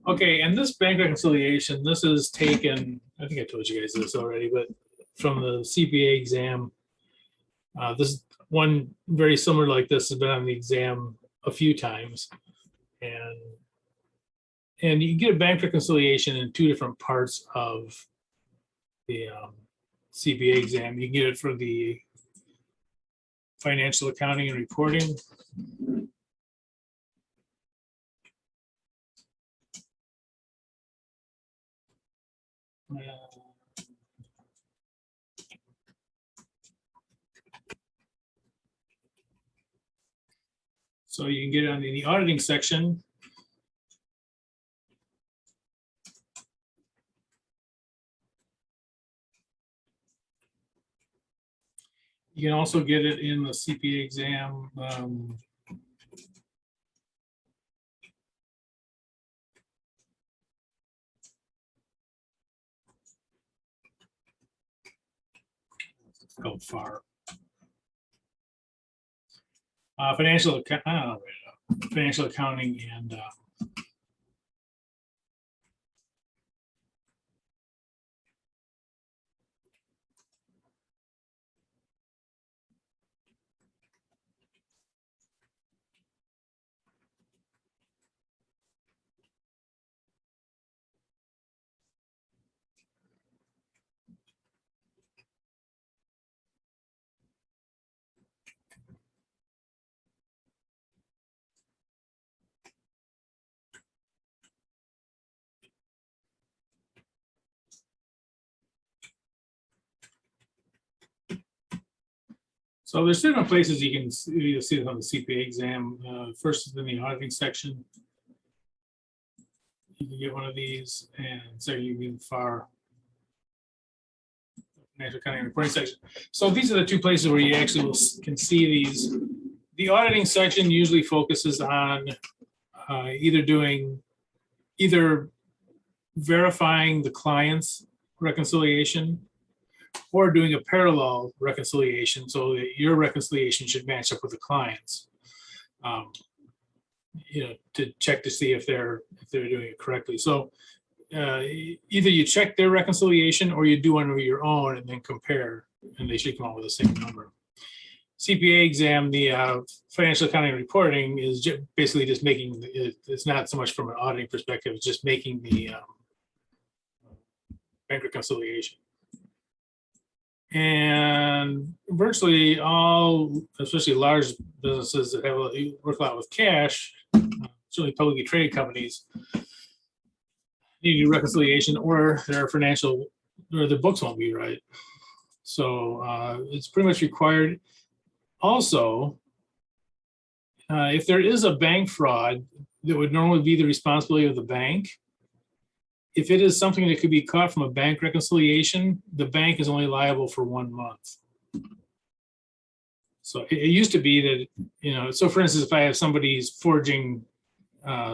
Okay, and this bank reconciliation, this is taken, I think I told you guys this already, but from the CPA exam. This one very similar like this has been on the exam a few times. And you get a bank reconciliation in two different parts of the CPA exam. You get it for the financial accounting and reporting. So you can get it on the auditing section. You can also get it in the CPA exam. Go far. Financial accounting and so there's different places you can see this on the CPA exam. First is in the auditing section. You can get one of these, and so you can FAR, financial accounting and reporting section. So these are the two places where you actually can see these. The auditing section usually focuses on either verifying the client's reconciliation or doing a parallel reconciliation so that your reconciliation should match up with the client's, to check to see if they're doing it correctly. So either you check their reconciliation or you do one of your own and then compare, and they should come out with the same number. CPA exam, the financial accounting and reporting is basically just making, it's not so much from an auditing perspective, it's just making the bank reconciliation. And virtually all, especially large businesses that work a lot with cash, certainly publicly traded companies, need to do reconciliation, or their financial, or their books won't be right. So it's pretty much required. Also, if there is a bank fraud that would normally be the responsibility of the bank, if it is something that could be caught from a bank reconciliation, the bank is only liable for 1 month. So it used to be that, so for instance, if I have somebody's forging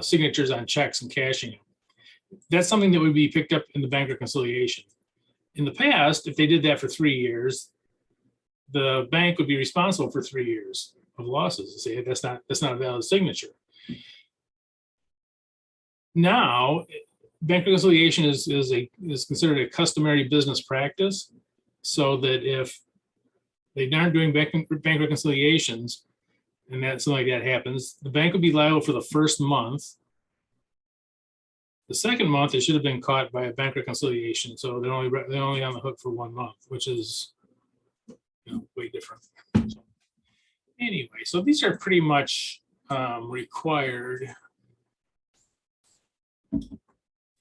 signatures on checks and cashing them, that's something that would be picked up in the bank reconciliation. In the past, if they did that for 3 years, the bank would be responsible for 3 years of losses. Say that's not a valid signature. Now, bank reconciliation is considered a customary business practice, so that if they aren't doing bank reconciliations and that something like that happens, the bank would be liable for the first month. The second month, it should have been caught by a bank reconciliation, so they're only on the hook for 1 month, which is way different. So, anyway, so these are pretty much required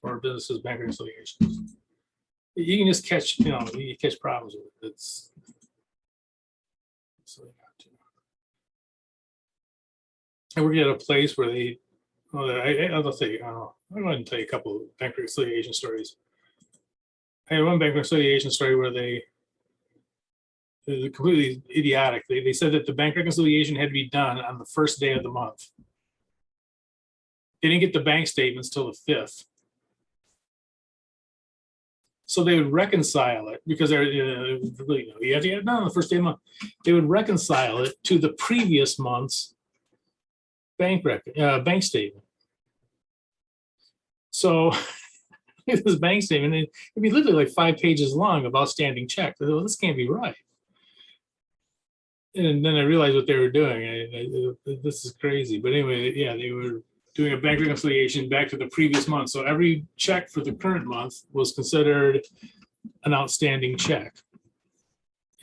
for businesses' bank reconciliations. You can just catch, you catch problems with it. It's so and we're at a place where they, I'll say, I'm going to tell you a couple of bank reconciliation stories. I had one bank reconciliation story where they're completely idiotic. They said that the bank reconciliation had to be done on the first day of the month. They didn't get the bank statements till the 5th. So they would reconcile it because they're really, you have to get it done on the first day of the month. They would reconcile it to the previous month's bank statement. So this bank statement, it'd be literally like 5 pages long of outstanding checks. I thought, well, this can't be right. And then I realized what they were doing. This is crazy. But anyway, yeah, they were doing a bank reconciliation back to the previous month. So every check for the current month was considered an outstanding check.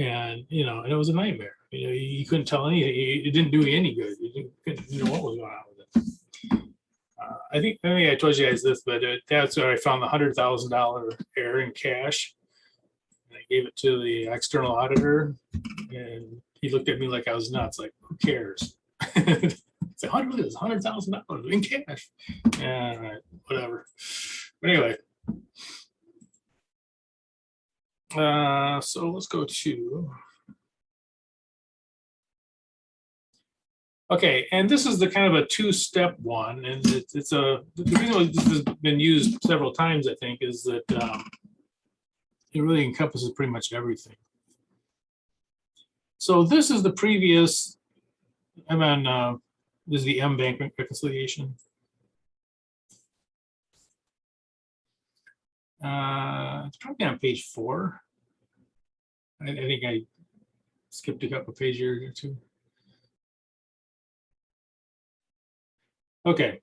And, and it was a nightmare. You couldn't tell anything. It didn't do you any good. You couldn't know what was going on with it. I think I told you guys this, but that's where I found the $100,000 error in cash. And I gave it to the external auditor, and he looked at me like I was nuts. Like, who cares? It's $100,000 in cash. Yeah, all right, whatever. But anyway, so let's go to. Okay, and this is the kind of a two-step one, and it's the reason why this has been used several times, I think, is that it really encompasses pretty much everything. So this is the previous, this is the M bank reconciliation. It's probably on page 4. I think I skipped a couple pages or two. Okay,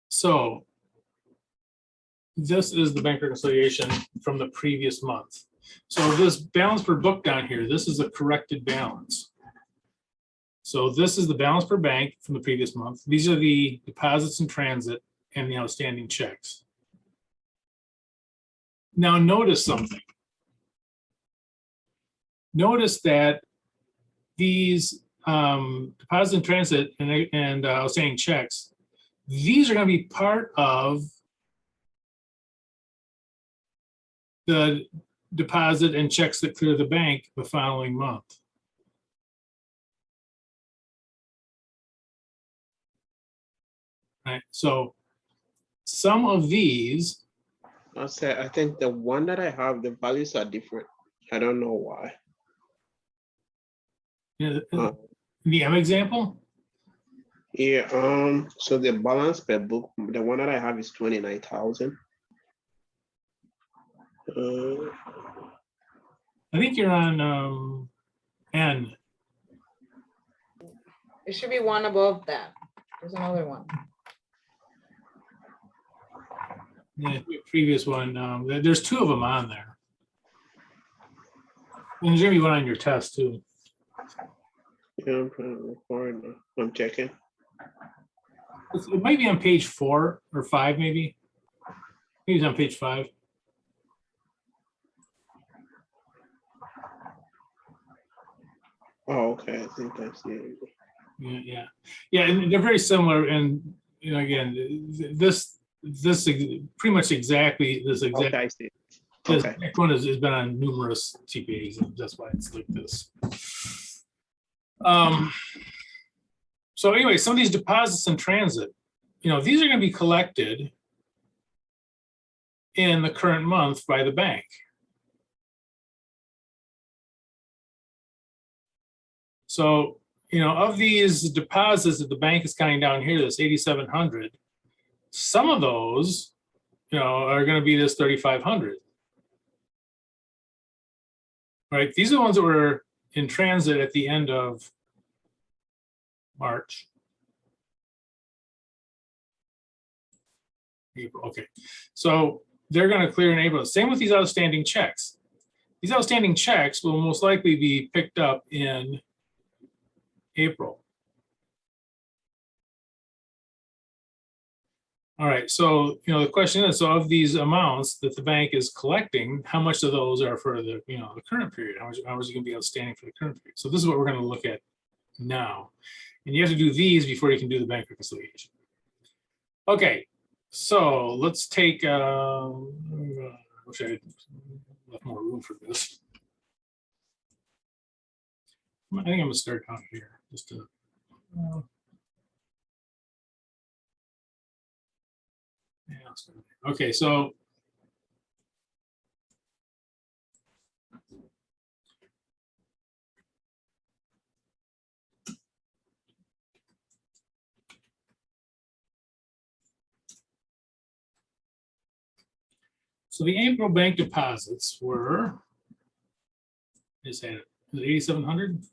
so this is the bank reconciliation from the previous month. So this balance per book down here, this is a corrected balance. So this is the balance per bank from the previous month. These are the deposits in transit and the outstanding checks. Now notice something. Notice that these deposits in transit and outstanding checks, these are going to be part of the deposit and checks that clear the bank the following month. Right. So some of these. I'll say, I think the one that I have, the values are different. I don't know why. The M example? Yeah, so the balance per book, the one that I have is 29,000. I think you're on N. It should be one above that. There's another one. The previous one, there's 2 of them on there. And there's gonna be one on your test too. Yeah, I'm trying to record now. I'm checking. It might be on page 4 or 5, maybe. Maybe it's on page 5. Oh, okay. I think I see it. Yeah, and they're very similar. And again, this pretty much exactly this exact. Okay, I see. This Okay. one has been on numerous TPA exams. That's why it's like this. So anyway, some of these deposits in transit, these are going to be collected in the current month by the bank. So, of these deposits that the bank is counting down here, this 8,700, some of those, are going to be this 3,500. Right? These are the ones that were in transit at the end of March. April. Okay. So they're going to clear in April. Same with these outstanding checks. These outstanding checks will most likely be picked up in April. All right, so the question is, so of these amounts that the bank is collecting, how much of those are for the the current period? How much is going to be outstanding for the current period? So this is what we're going to look at now, and you have to do these before you can do the bank reconciliation. Okay, so let's take. I wish I had left more room for this. I think I'm going to start down here just to. Yeah, okay, so So the April bank deposits were, is it 8,700?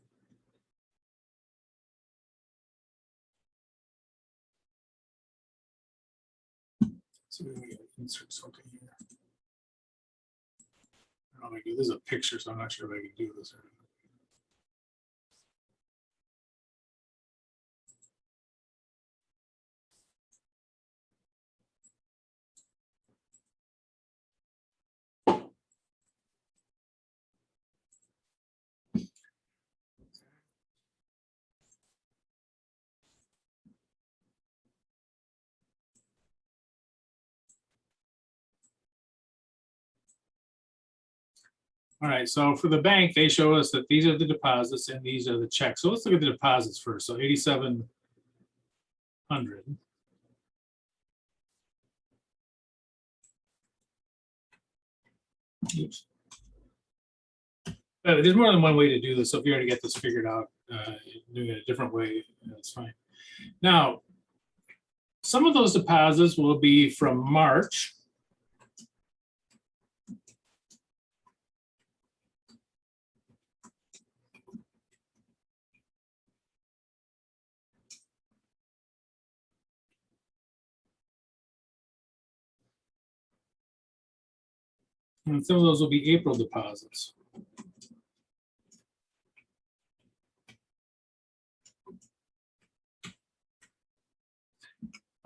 So we gotta insert something here. I don't know if I can do this. Is a picture, so I'm not sure if I can do this. All right, so for the bank, they show us that these are the deposits and these are the checks. So let's look at the deposits first. So 8,700. Oops. There's more than one way to do this. So if you already get this figured out, doing it a different way, that's fine. Now, some of those deposits will be from March. And some of those will be April deposits.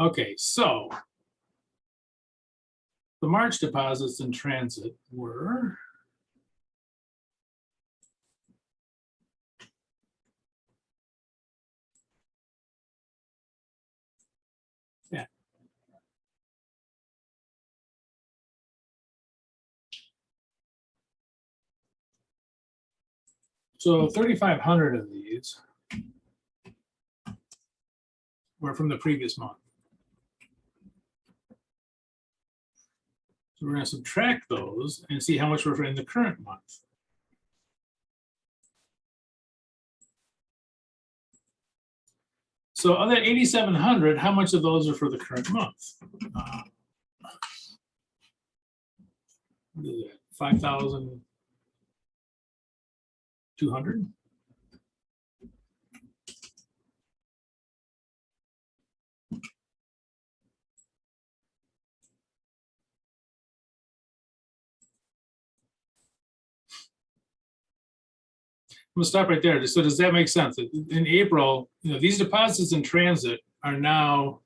Okay, so the March deposits in transit were so 3,500 of these were from the previous month. So we're going to subtract those and see how much were in the current month. So of that 8,700, how much of those are for the current month? What is that? 5,200? I'm gonna stop right there. So does that make sense? In April, these deposits in transit are now,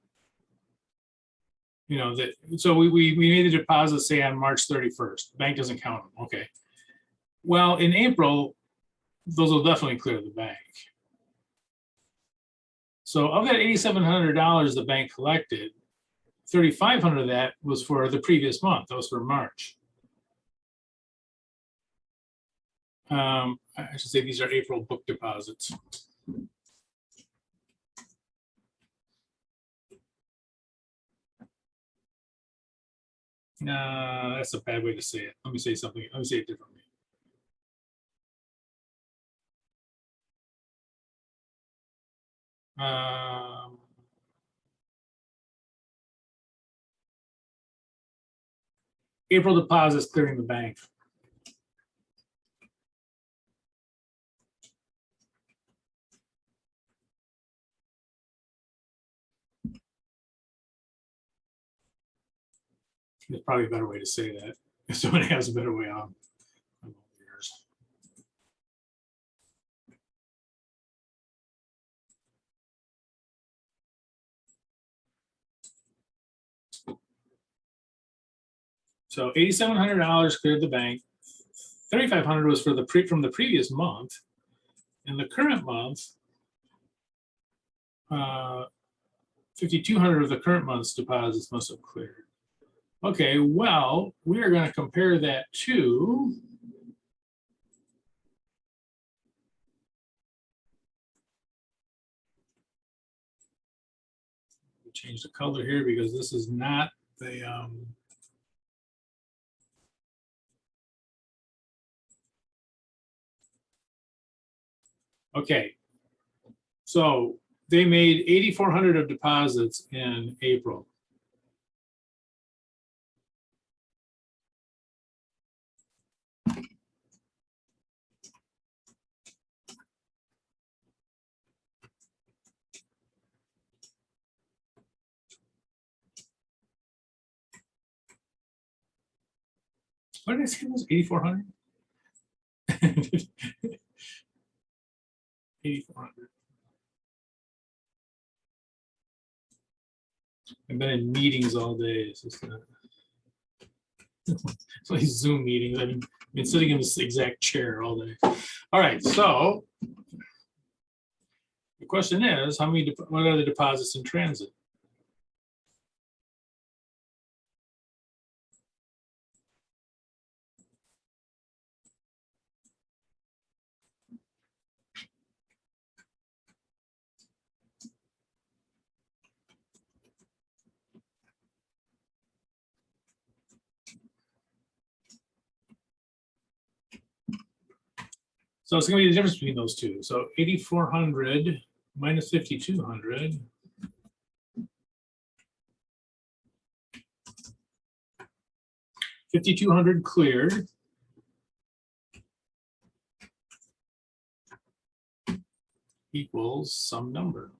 that. So we made the deposit, say on March 31st. The bank doesn't count them. Okay. Well, in April, those will definitely clear the bank. So of that $8,700 the bank collected, 3,500 of that was for the previous month. That was for March. I should say these are April book deposits. That's a bad way to say it. Let me say something. Let me say it differently. April deposits clearing the bank. There's probably a better way to say that. If somebody has a better way on. So $8,700 cleared the bank. 3,500 was for from the previous month. In the current month, 5,200 of the current month's deposits must have cleared. Okay, well, we are going to compare that to change the color here because this is not the okay. So they made 8,400 of deposits in April. What did I say it was? 8,400? 8,400. I've been in meetings all day. It's just it's like Zoom meetings. I've been sitting in this exact chair all day. All right, so the question is, what are the deposits in transit? So it's gonna be the difference between those two. So 8,400 minus 5,200. 5,200 cleared. Equals some number.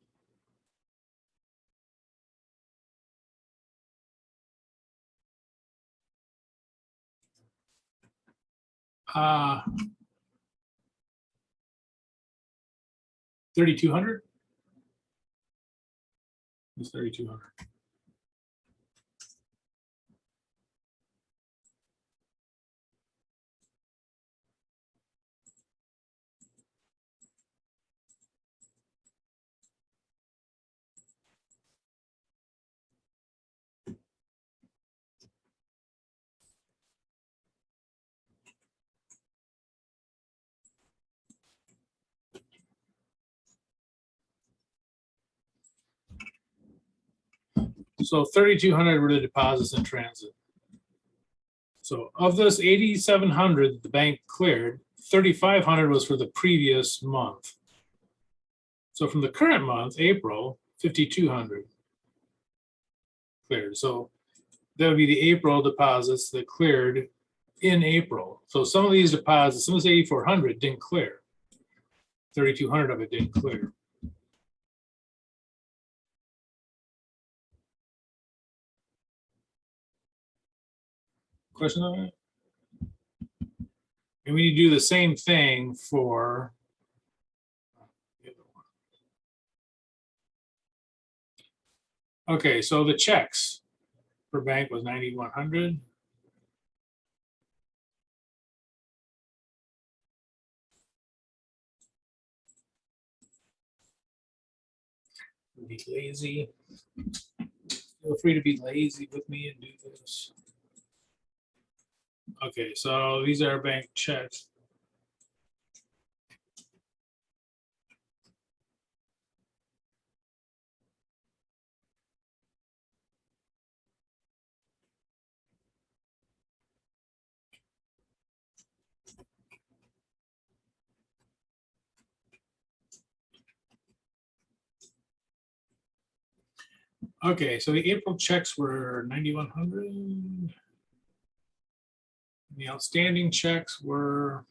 Uh, 3,200. It's 3,200. So 3,200 were the deposits in transit. So of this 8,700 that the bank cleared, 3,500 was for the previous month. So from the current month, April, 5,200 cleared. So that would be the April deposits that cleared in April. So some of these deposits, some of this 8,400 didn't clear. 3,200 of it didn't clear. Question on that? And we need to do the same thing for the other one. Okay, so the checks per bank was 9,100. Be lazy. Feel free to be lazy with me and do this. Okay, so these are bank checks. Okay, so the April checks were 9,100. The outstanding checks were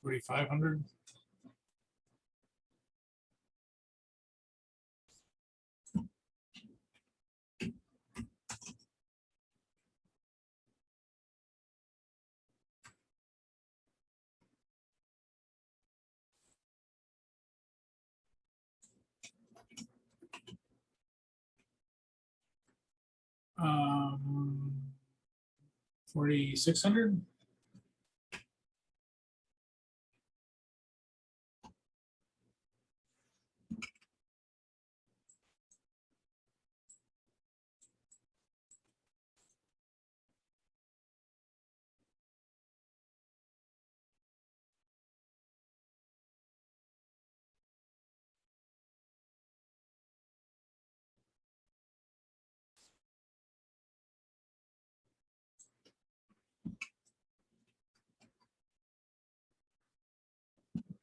$4,500. Um, 4,600.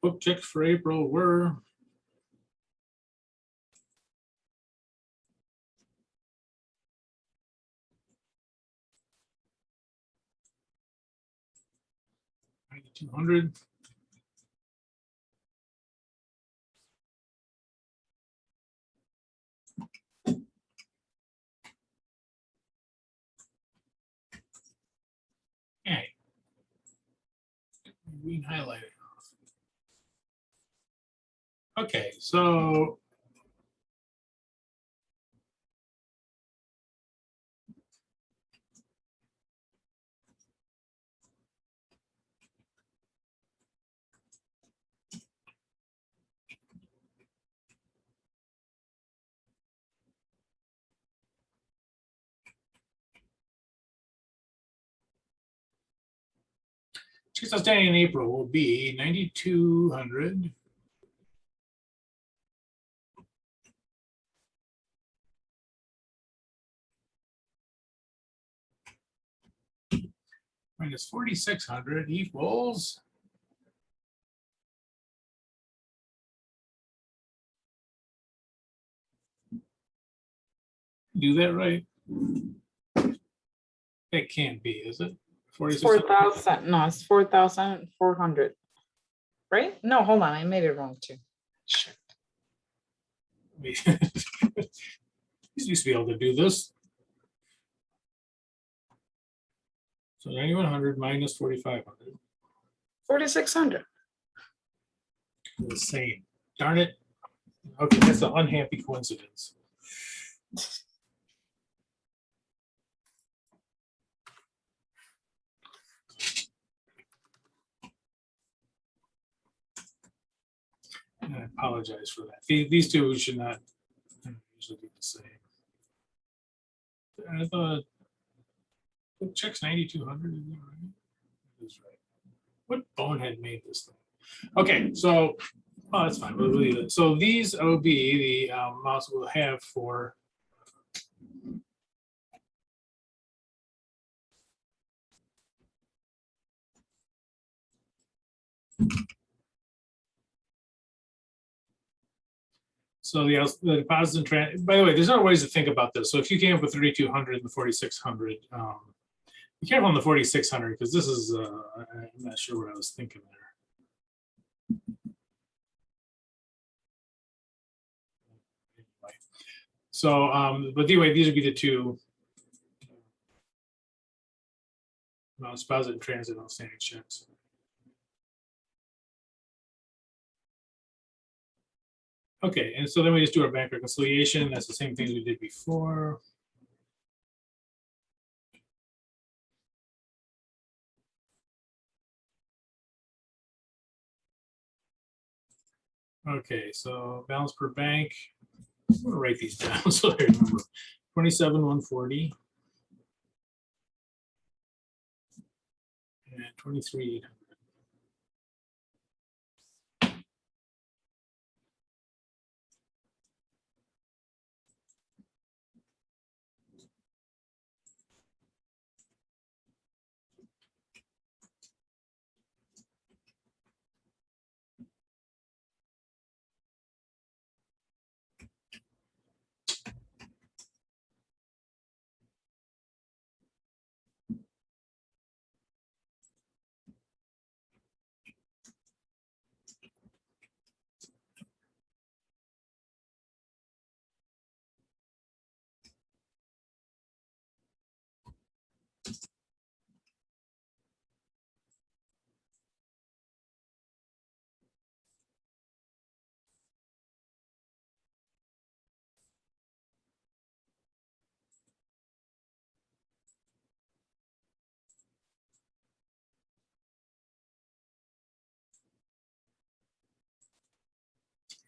Book checks for April were $9,200. green highlighting off. Okay, so checks outstanding in April will be 9,200. Minus 4,600 equals. Do that right? That can't be, is it? 4,600? 4,000, no, it's 4,400. Right? No, hold on, I made it wrong too. Shit. We used to be able to do this. So 9,100 minus 4,500. 4,600. The same. Darn it. Okay, that's an unhappy coincidence. And I apologize for that. These two should not usually be the same. I thought it checks 9,200. Is that right? It is right. What bonehead made this thing? Okay, so that's fine. We'll leave it. So these OB, the mouse will have for so the deposits and trans. By the way, there's other ways to think about this. So if you came up with 3,200 and the 4,600, be careful on the 4,600 because this is I'm not sure what I was thinking there. Anyway. So, but anyway, these would be the two deposit and transit outstanding checks. Okay, and so then we just do our bank reconciliation. That's the same thing we did before. Okay, so balance per bank. I'm gonna write these down so I remember. 27,140 and 23,800.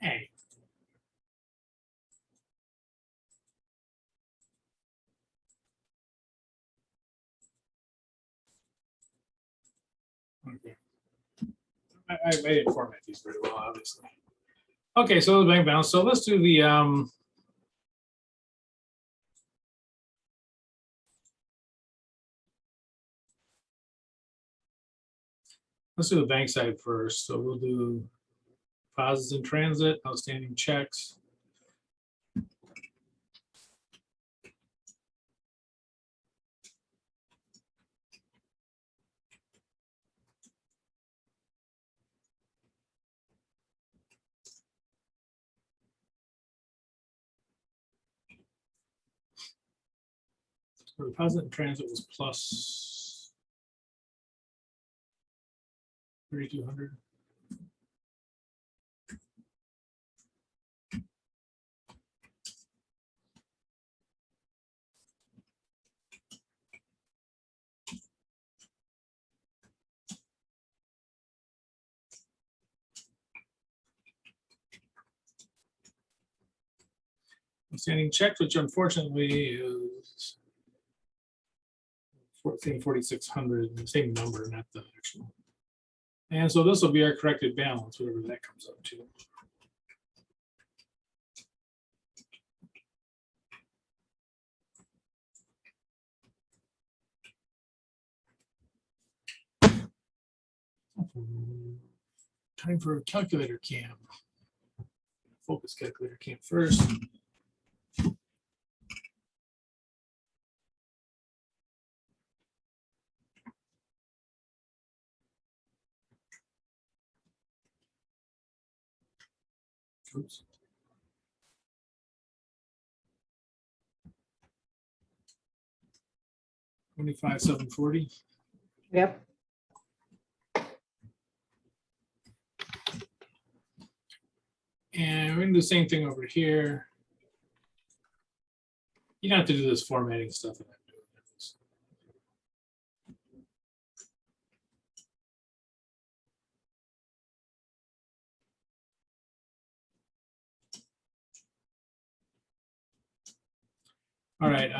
Hey. Okay. I didn't format these very well, obviously. Okay, so the bank balance. So let's do the bank side first. So we'll do deposits in transit, outstanding checks. So deposit in transit was plus 3,200. Outstanding checks, which unfortunately is 4,600, the same number, not the actual. And so this will be our corrected balance, whatever that comes up to. Time for a calculator cam. Focus calculator cam first. Oops. $25,740. Yep. And we're gonna do the same thing over here. You don't have to do this formatting stuff. that I'm doing. All right.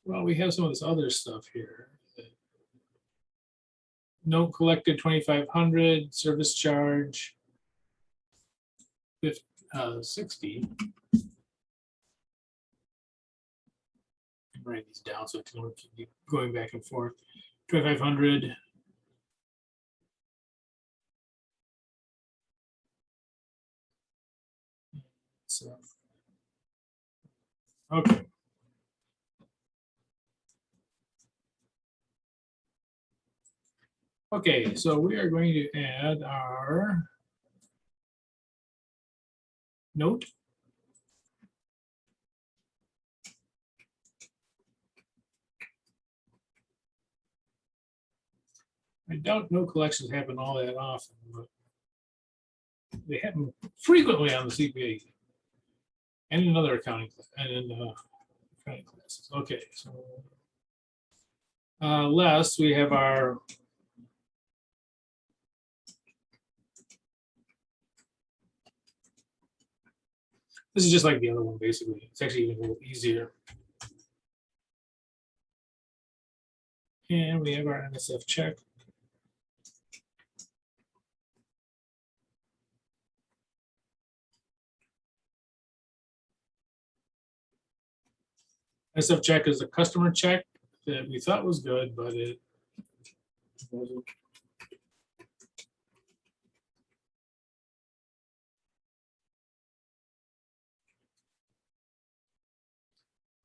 Well, we have some of this other stuff here. Note collected 2,500, service charge 60. Write these down so I can keep going back and forth. 2,500. So, okay. Okay, so we are going to add our note. I doubt no collections happen all that often, but they happen frequently on the CPA and in other accounting and in accounting classes. Okay, so last we have our this is just like the other one, basically. It's actually even a little easier. And we have our NSF check. NSF check is a customer check that we thought was good, but it wasn't.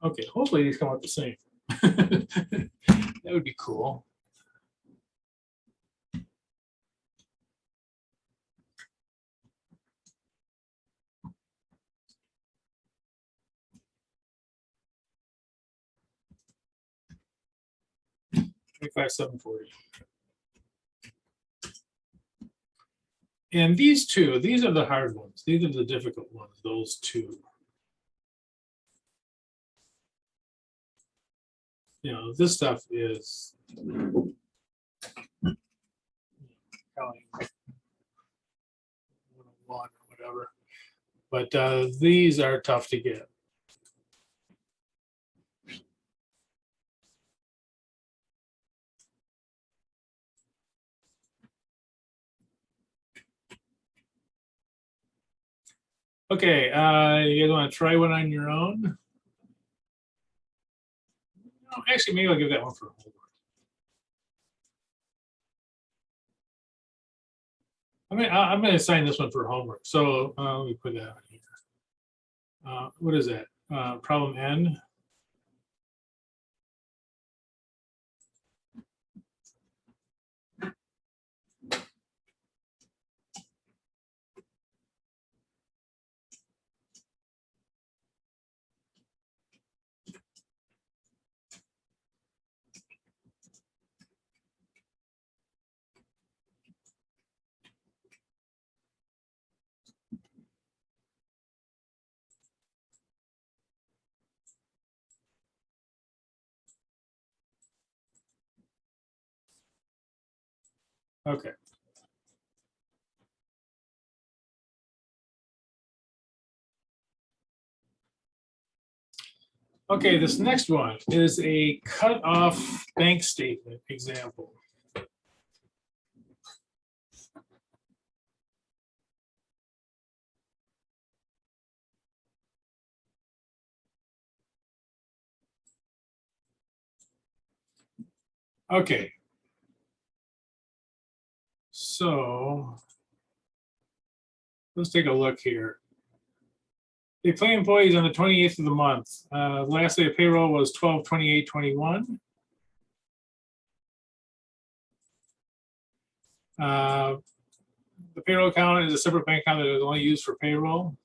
Okay, hopefully these come out the same. That would be cool. $25,740. And these two, these are the hard ones. These are the difficult ones, those two. You know, this stuff is counting 101 or whatever. But these are tough to get. Okay, you guys want to try one on your own? No, actually, maybe I'll give that one for homework. I'm going to assign this one for homework. So let me put that on here. What is that? Problem N. Okay. Okay, this next one is a cut-off bank statement example. Okay. So let's take a look here. They pay employees on the 28th of the month. Last day of payroll was 12/28/21. The payroll account is a separate bank account that is only used for payroll.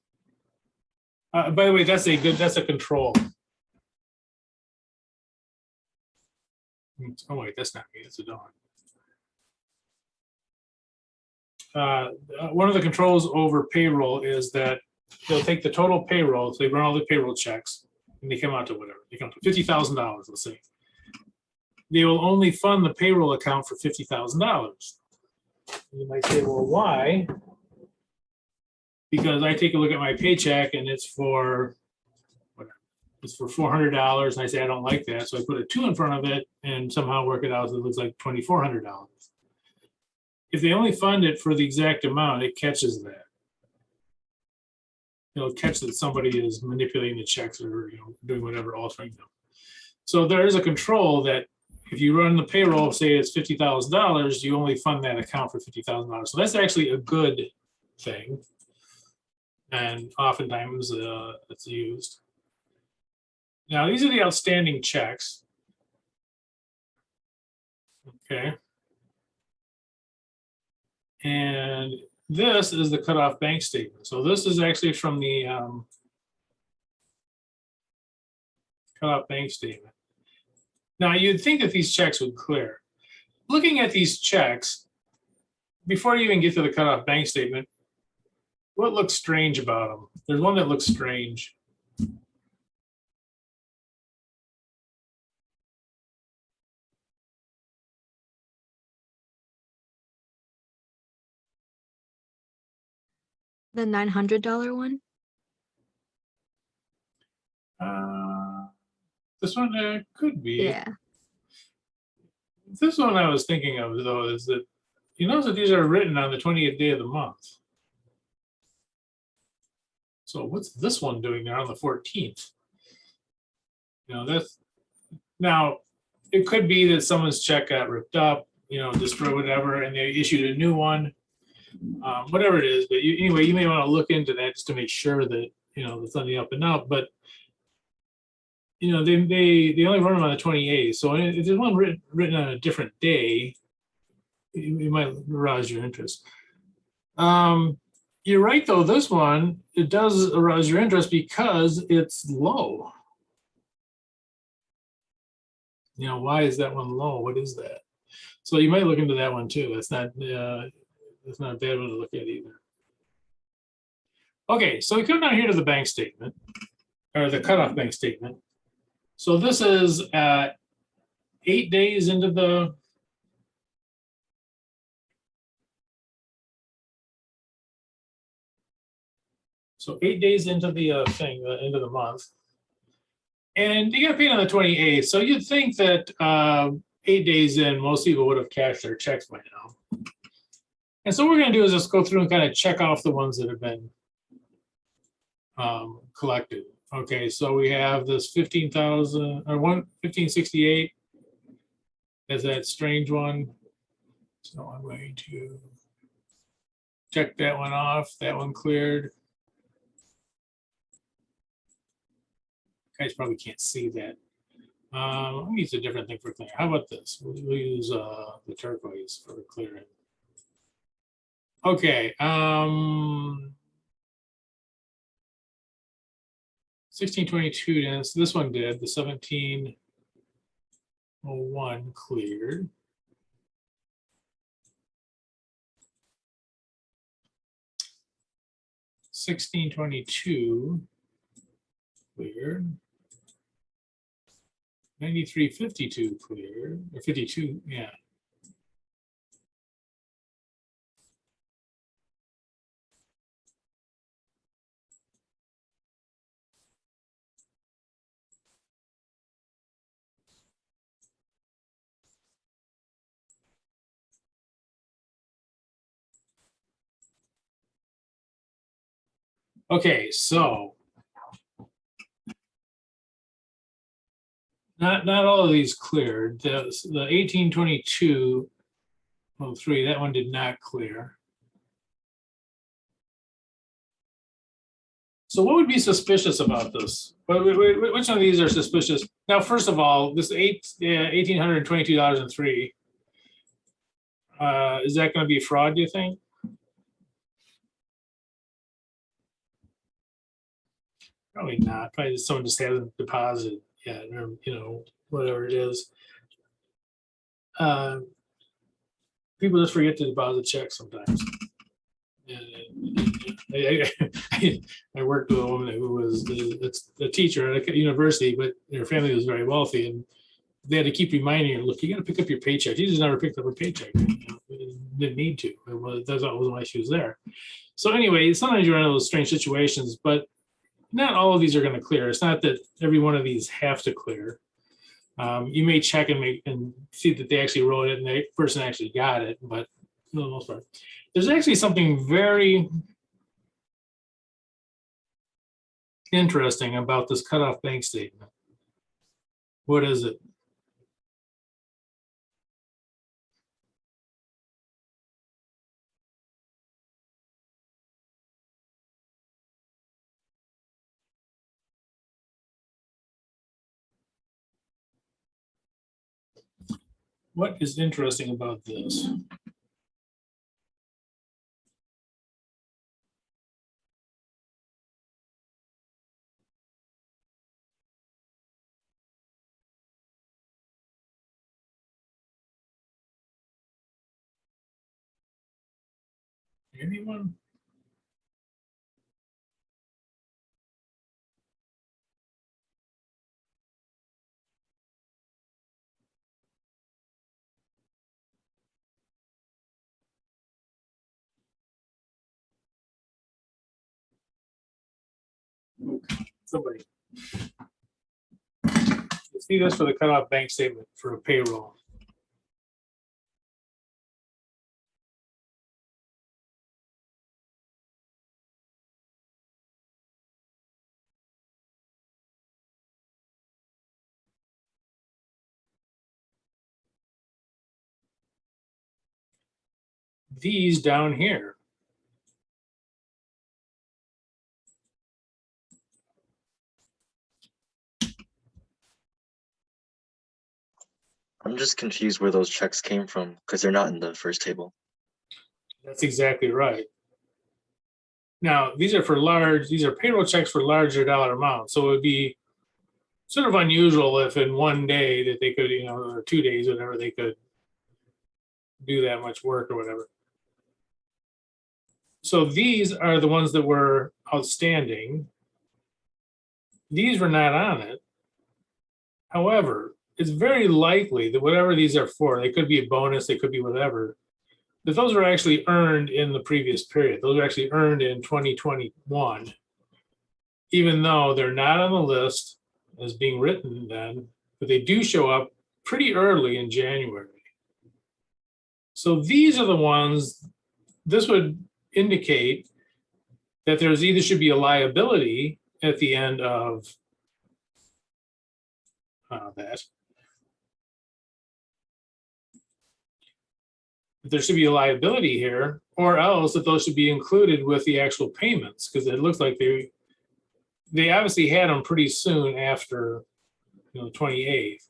By the way, that's a control. Oh wait, that's not me, it's a dog. One of the controls over payroll is that they'll take the total payroll, so they run all the payroll checks, and they come out to whatever, they come to $50,000, let's say. They will only fund the payroll account for $50,000. You might say, well, why? Because I take a look at my paycheck and it's for whatever, it's for $400, and I say I don't like that, so I put a 2 in front of it and somehow work it out so it looks like $2,400. If they only fund it for the exact amount, it catches that. It'll catch that somebody is manipulating the checks or doing whatever, altering them. So there is a control that if you run the payroll, say it's $50,000, you only fund that account for $50,000. So that's actually a good thing, and oftentimes it's used. Now these are the outstanding checks. Okay. And this is the cutoff bank statement. So this is actually from the cutoff bank statement. Now you'd think that these checks would clear. Looking at these checks, before you even get to the cutoff bank statement, what looks strange about them? There's one that looks strange. The $900 one? This one could be. Yeah. This one I was thinking of, though, is that you notice that these are written on the 20th day of the month. So what's this one doing there on the 14th? That's now, it could be that someone's check got ripped up, destroyed, whatever, and they issued a new one, whatever it is. But anyway, you may want to look into that just to make sure that it's on the up and up. But they only run them on the 28th. So if there's one written on a different day, it might arouse your interest. You're right, though. This one, it does arouse your interest because it's low. Why is that one low? What is that? So you might look into that one too. That's not a bad one to look at either. Okay, so we come down here to the bank statement, or the cutoff bank statement. So this is 8 days into the thing, the end of the month. And you got paid on the 28th. So you'd think that 8 days in, most people would have cashed their checks by now. And so what we're going to do is just go through and kind of check off the ones that have been collected. Okay, so we have this 15,000 or 1568. There's that strange one. So I'm going to check that one off. That one cleared. You guys probably can't see that. Let me use a different thing for clearing. How about this? We'll use the turquoise for clearing. Okay. 1622, and so this one did. The 1701 cleared. $1622 cleared. 9352 cleared, or 52, yeah. Okay, so not all of these cleared. The 1822-03, that one did not clear. So what would be suspicious about this? Which one of these are suspicious? Now, first of all, this $1,822.03, is that going to be fraud, do you think? Probably not. Probably someone just hasn't deposited yet, or whatever it is. People just forget to deposit checks sometimes. I worked with a woman who was a teacher at a university, but her family was very wealthy, and they had to keep reminding her, look, you got to pick up your paycheck. She just never picked up her paycheck. Didn't need to. That's wasn't why she was there. So anyway, sometimes you run into those strange situations, but not all of these are going to clear. It's not that every one of these have to clear. You may check and see that they actually wrote it and the person actually got it, but for the most part, there's actually something very interesting about this cutoff bank statement. What is it? What is interesting about this? Anyone? Somebody. You see this for the cutoff bank statement for a payroll. These down here. I'm just confused where those checks came from because they're not in the first table. That's exactly right. Now, these are payroll checks for larger dollar amounts. So it would be sort of unusual if in one day that they could, or 2 days, whatever, they could do that much work or whatever. So these are the ones that were outstanding. These were not on it. However, it's very likely that whatever these are for, they could be a bonus, they could be whatever, that those were actually earned in the previous period. Those were actually earned in 2021, even though they're not on the list as being written then, but they do show up pretty early in January. So these are the ones, this would indicate that there's either should be a liability at the end of that. There should be a liability here, or else that those should be included with the actual payments, because it looks like they obviously had them pretty soon after, 28th.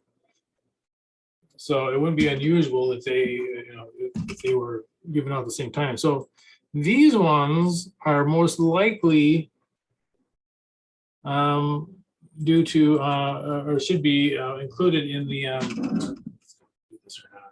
So it wouldn't be unusual if if they were given out at the same time. So these ones are most likely due to or should be included in the this or not.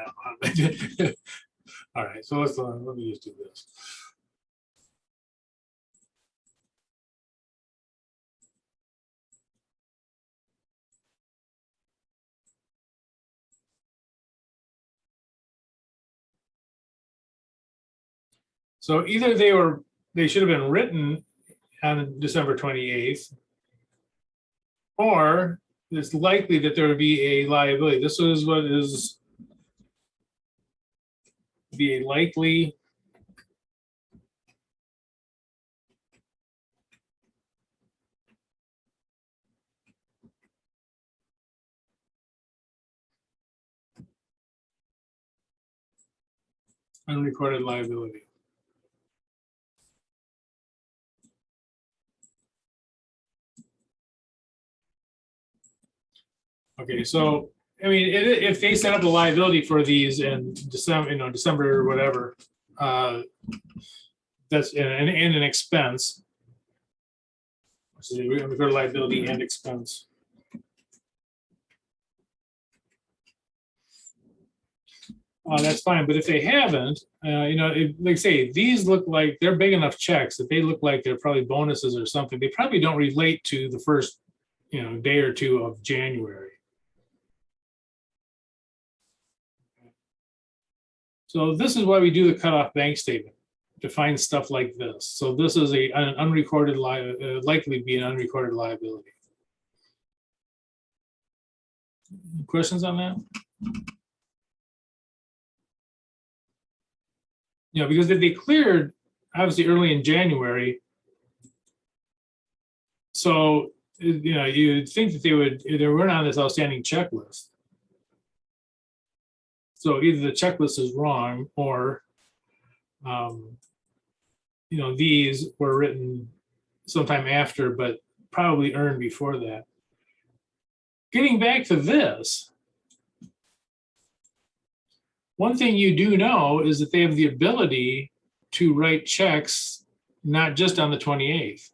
now. All right, so let me just do this. So either they should have been written on December 28th, or it's likely that there would be a liability. This is what is be a likely unrecorded liability. Okay, so I mean, if they set up a liability for these in December, December or whatever, that's and an expense. So we're going to go to liability and expense. That's fine, but if they haven't, like say these look like they're big enough checks that they look like they're probably bonuses or something. They probably don't relate to the first, day or two of January. So this is why we do the cutoff bank statement to find stuff like this. So this is an unrecorded likely be an unrecorded liability. Questions on that? Because if they cleared obviously early in January, so you'd think that they weren't on this outstanding checklist. So either the checklist is wrong, or these were written sometime after, but probably earned before that. Getting back to this, one thing you do know is that they have the ability to write checks not just on the 28th.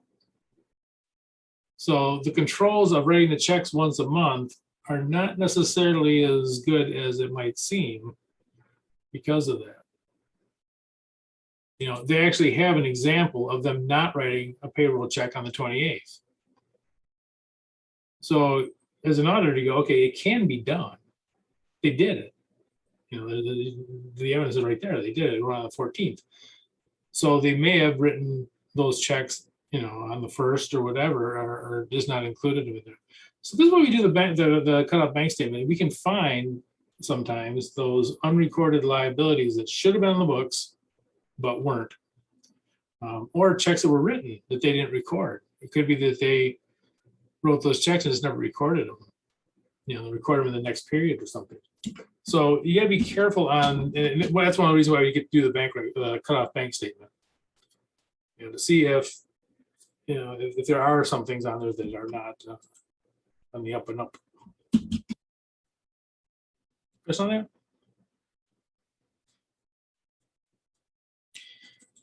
So the controls of writing the checks once a month are not necessarily as good as it might seem because of that. They actually have an example of them not writing a payroll check on the 28th. So as an auditor, you go, okay, it can be done. They did it. The evidence is right there. They did it around the 14th. So they may have written those checks, on the 1st or whatever, or just not included with it. So this is what we do the cutoff bank statement. We can find sometimes those unrecorded liabilities that should have been on the books, but weren't. Or checks that were written that they didn't record. It could be that they wrote those checks and just never recorded them. Record them in the next period or something. So you got to be careful on, and that's one of the reasons why we get to do the cutoff bank statement. To see if there are some things on there that are not on the up and up. There's something there?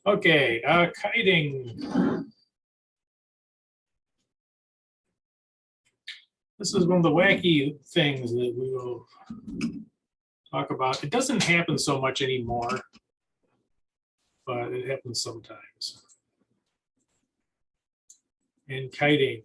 Okay, kiting. This is one of the wacky things that we will talk about. It doesn't happen so much anymore, but it happens sometimes. And kiting.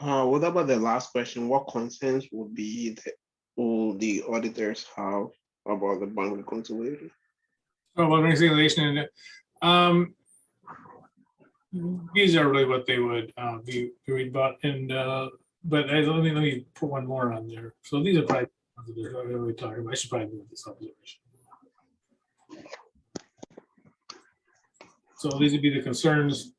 What about the last question? What concerns would the auditors have about the bank reconciliation? Oh, well, reconciliation. These are really what they would be worried about. And but let me put one more on there. So these are probably what they're really talking about. I should probably move this observation. So these would be the concerns.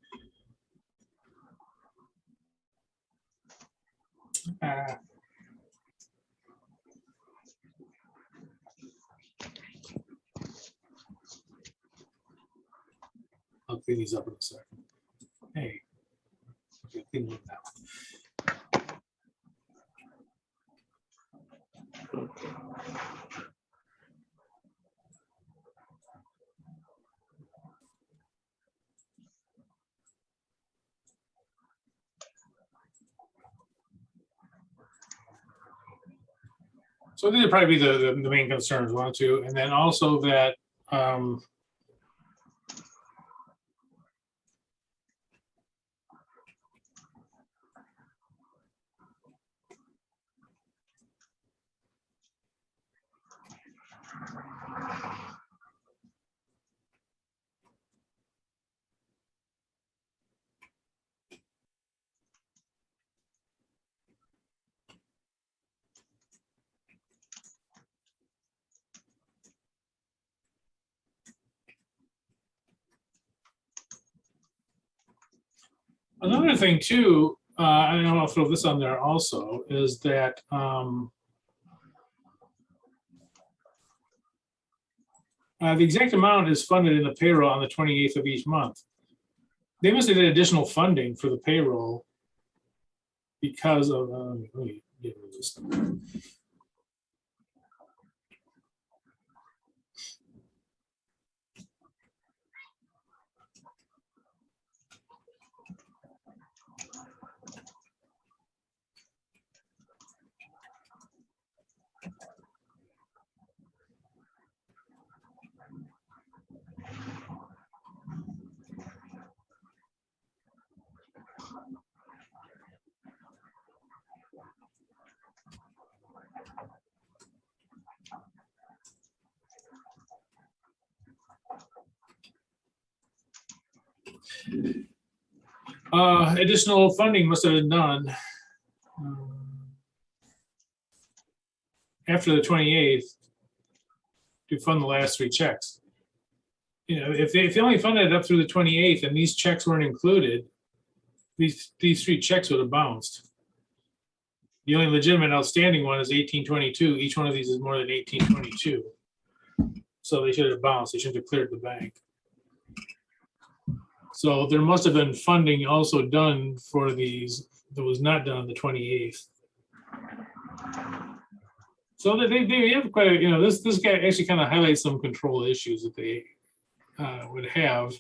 I'll clean these up in a second. Hey, okay, clean them now. So these would probably be the main concerns, 1 or 2, and then also that another thing too, and I'll throw this on there also, is that the exact amount is funded in the payroll on the 28th of each month. They must have did additional funding for the payroll because of, let me get rid of this. Additional funding must have been done after the 28th to fund the last 3 checks. You know, if they only funded it up through the 28th and these checks weren't included, these 3 checks would have bounced. The only legitimate outstanding one is 1822. Each one of these is more than 1822. So they should have bounced. They should have cleared the bank. So there must have been funding also done for these that was not done on the 28th. So that they have quite a, you know, this guy actually kind of highlights some control issues that they would have.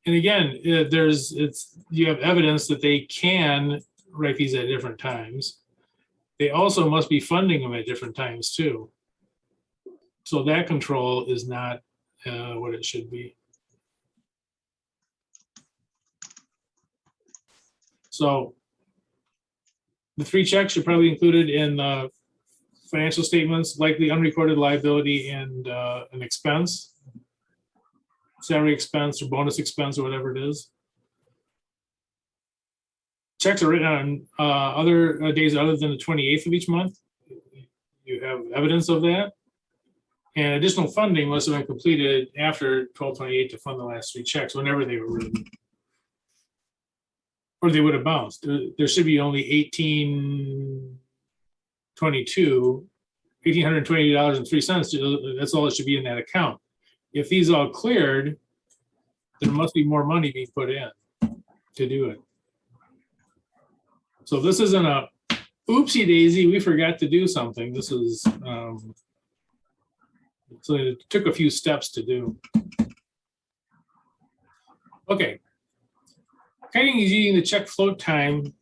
And again, you have evidence that they can write these at different times. They also must be funding them at different times too. So that control is not what it should be. So the 3 checks are probably included in the financial statements, likely unrecorded liability and an expense, salary expense or bonus expense or whatever it is. Checks are written on other days other than the 28th of each month. You have evidence of that. And additional funding must have been completed after 12/28 to fund the last 3 checks, whenever they were written. Or they would have bounced. There should be only $1,820.03. That's all that should be in that account. If these all cleared, there must be more money being put in to do it. So this isn't a oopsie daisy, we forgot to do something. This is, so it took a few steps to do. Okay. Kiting is using the check float time.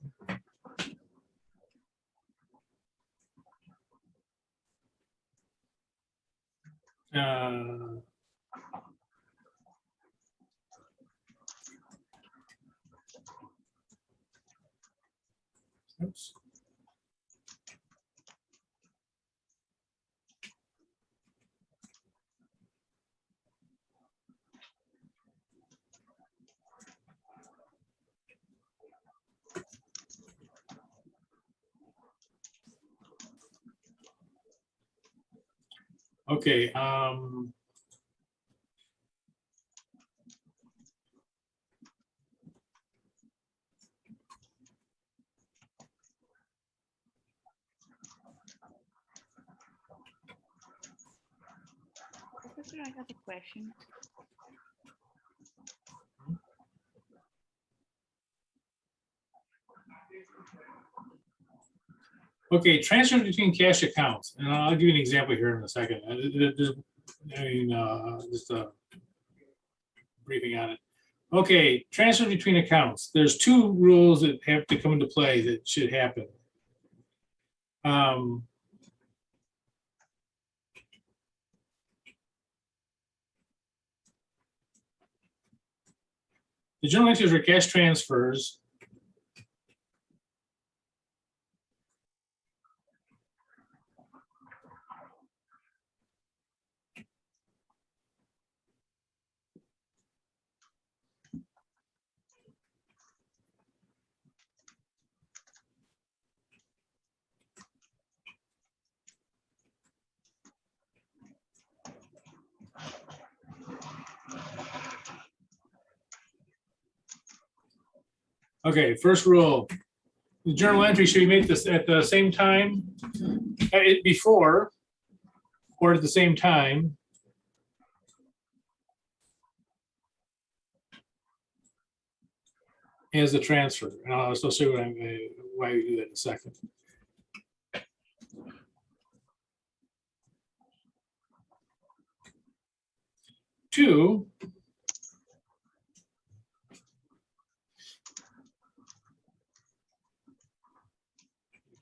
Oops. Okay. Professor, I have a question. Okay, transfer between cash accounts, and I'll give you an example here in a second. Just a briefing on it. Okay, transfer between accounts. There's 2 rules that have to come into play that should happen. The journal entries are cash transfers. Okay, first rule. The journal entry should be made this at the same time, before, or at the same time as the transfer. And I'll show you why we do that in a second. Two,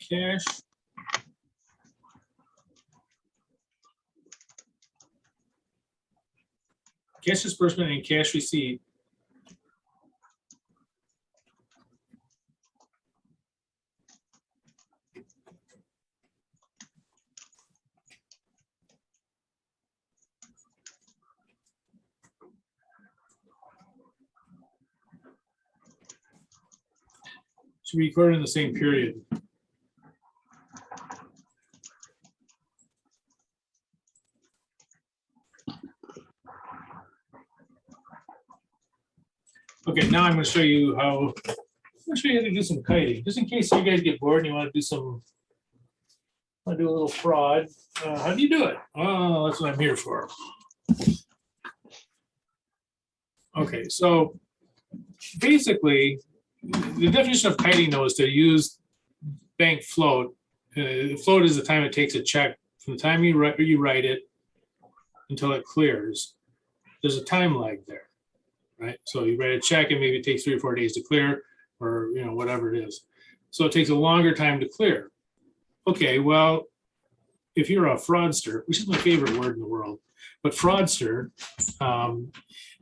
cash disbursement and cash receipt should be recorded in the same period. Okay, now I'm going to show you how. I'm going to show you how to do some kiting, just in case you guys get bored and you want to do some. Want to do a little fraud? How do you do it? Oh, that's what I'm here for. Okay, so basically, the definition of kiting, though, is to use bank float. Float is the time it takes a check from the time you write it until it clears. There's a time lag there, right? So you write a check and maybe it takes 3 or 4 days to clear, or whatever it is. So it takes a longer time to clear. Okay, well, if you're a fraudster, which is my favorite word in the world, but fraudster,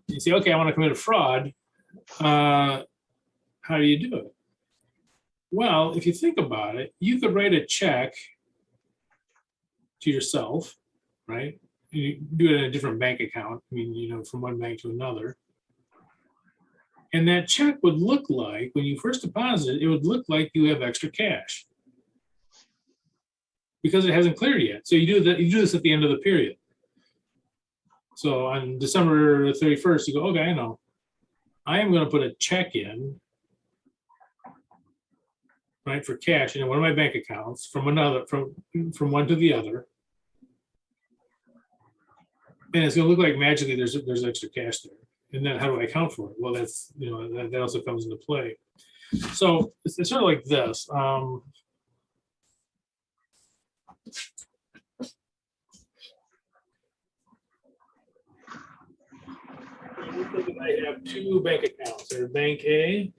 you say, okay, I want to commit a fraud. How do you do it? Well, if you think about it, you could write a check to yourself, right? You do it in a different bank account. I mean, from one bank to another. And that check would look like, when you first deposit it, it would look like you have extra cash because it hasn't cleared yet. So you do that. You do this at the end of the period. So on December 31st, you go, okay, I know. I am going to put a check in, right, for cash in one of my bank accounts from one to the other. And it's going to look like magically there's extra cash there. And then how do I account for it? Well, that's, that also comes into play. So it's sort of like this. I have 2 bank accounts. There's Bank A.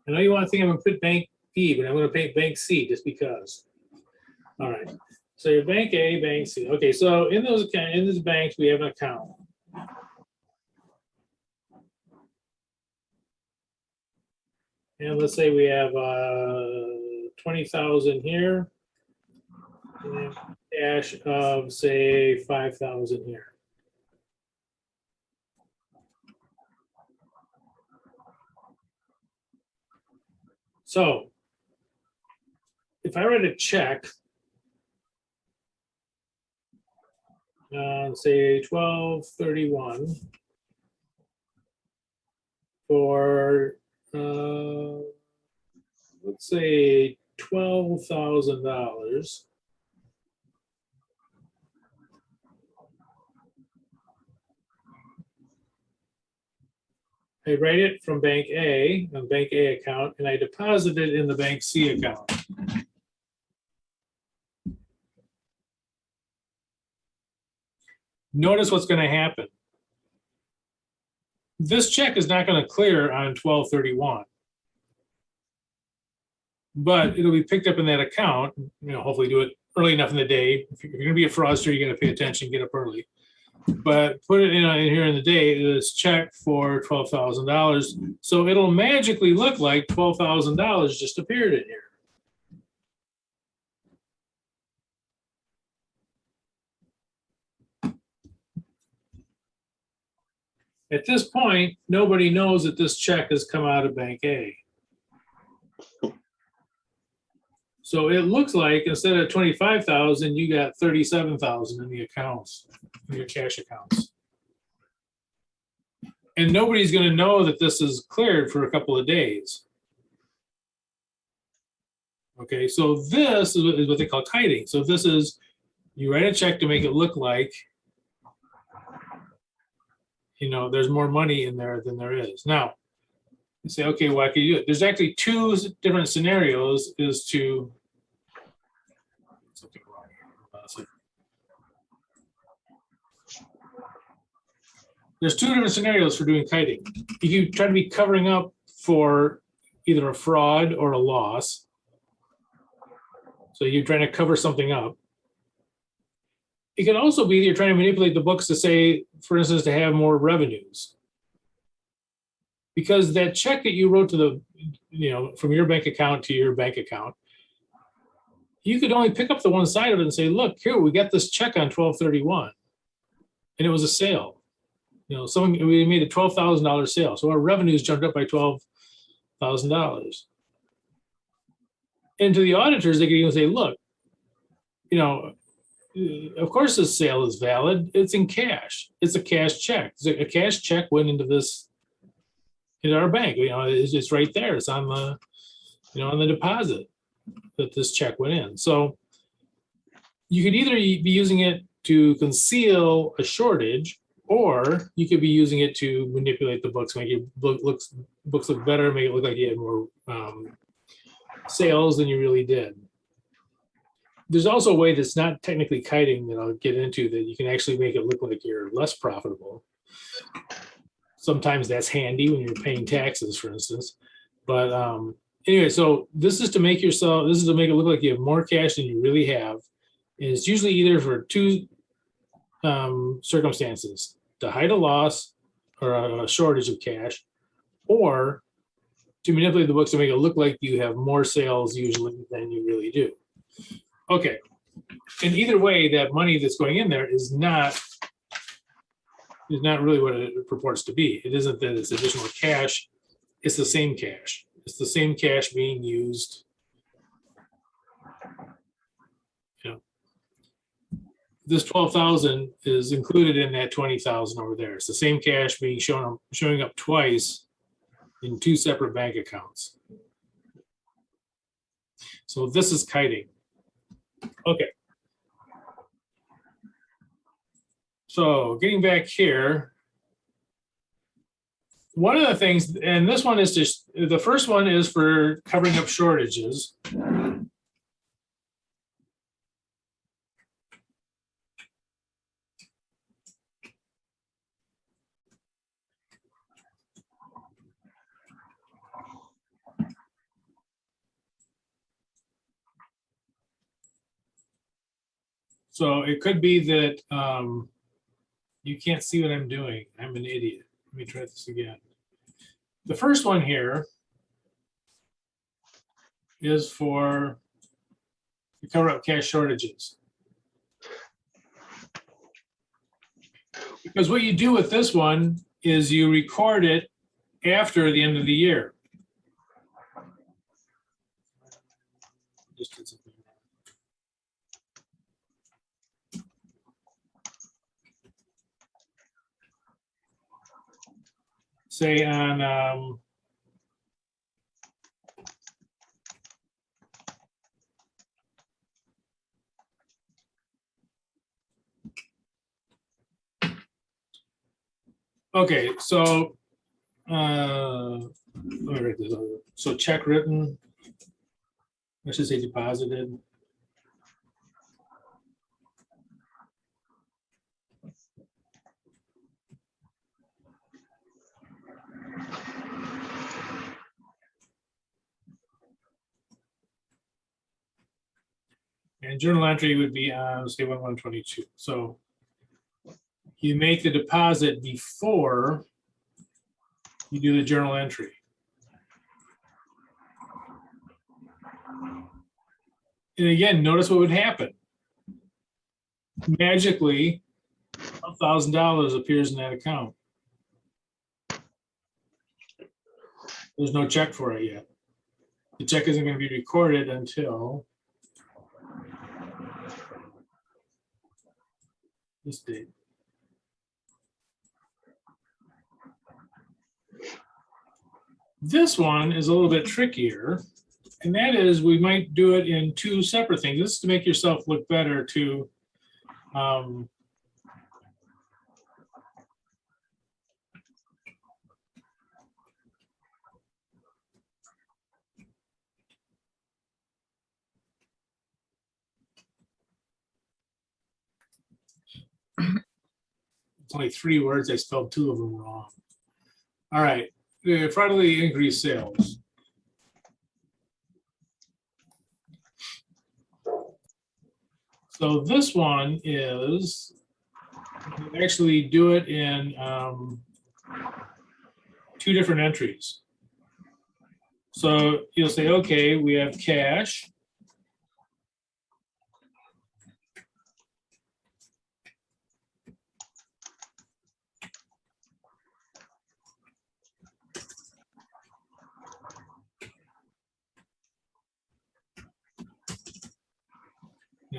I know you want to think I'm going to put Bank B, but I'm going to pay Bank C just because. All right. So your Bank A, Bank C. Okay, so in these banks, we have an account. And let's say we have 20,000 here. And cash of, say, 5,000 here. So if I write a check, say 12/31 for let's say $12,000. I write it from Bank A, on Bank A account, and I deposit it in the Bank C account. Notice what's going to happen. this check is not going to clear on 12/31. But it'll be picked up in that account, hopefully do it early enough in the day. If you're gonna be a fraudster, you gotta pay attention, get up early. But put it in here in the day, this check for $12,000. So it'll magically look like $12,000 just appeared in here. At this point, nobody knows that this check has come out of Bank A. So it looks like instead of 25,000, you got 37,000 in the accounts, in your cash accounts. And nobody's going to know that this is cleared for a couple of days. Okay, so this is what they call kiting. So this is, you write a check to make it look like, there's more money in there than there is. Now, you say, okay, why can you do it? There's actually two different scenarios as to something wrong here. There's two different scenarios for doing kiting. You can try to be covering up for either a fraud or a loss. So you're trying to cover something up. It can also be that you're trying to manipulate the books to say, for instance, to have more revenues. Because that check that you wrote to the, from your bank account to your bank account, you could only pick up the one side of it and say, look, here, we got this check on 12/31. And it was a sale. We made a $12,000 sale. So our revenues jumped up by $12,000. And to the auditors, they could even say, look, of course this sale is valid. It's in cash. It's a cash check. A cash check went into our bank. It's right there. It's on the, on the deposit that this check went in. So you could either be using it to conceal a shortage, or you could be using it to manipulate the books, make your books look better, make it look like you had more sales than you really did. There's also a way that's not technically kiting that I'll get into that you can actually make it look like you're less profitable. Sometimes that's handy when you're paying taxes, for instance. But anyway, so this is to make it look like you have more cash than you really have. And it's usually either for two circumstances: to hide a loss or a shortage of cash, or to manipulate the books to make it look like you have more sales usually than you really do. Okay. And either way, that money that's going in there is not really what it purports to be. It isn't that it's additional cash. It's the same cash. It's the same cash being used. This 12,000 is included in that 20,000 over there. It's the same cash being showing up twice in two separate bank accounts. So this is kiting. Okay. So getting back here, one of the things, and this one is just, the first one is for covering up shortages. So it could be that you can't see what I'm doing. I'm an idiot. Let me try this again. The first one here is for to cover up cash shortages. Because what you do with this one is you record it after the end of the year. Just did something. Say on okay, so let me write this over. So check written, I should say deposited. And journal entry would be on, say, 1/1/22. So you make the deposit before you do the journal entry. And again, notice what would happen. Magically, $1,000 appears in that account. There's no check for it yet. The check isn't going to be recorded until this date. This one is a little bit trickier, and that is we might do it in two separate things. This is to make yourself look better to it's only 3 words. I spelled 2 of them wrong. All right, fraudulently increased sales. So this one is you actually do it in 2 different entries. So you'll say, okay, we have cash.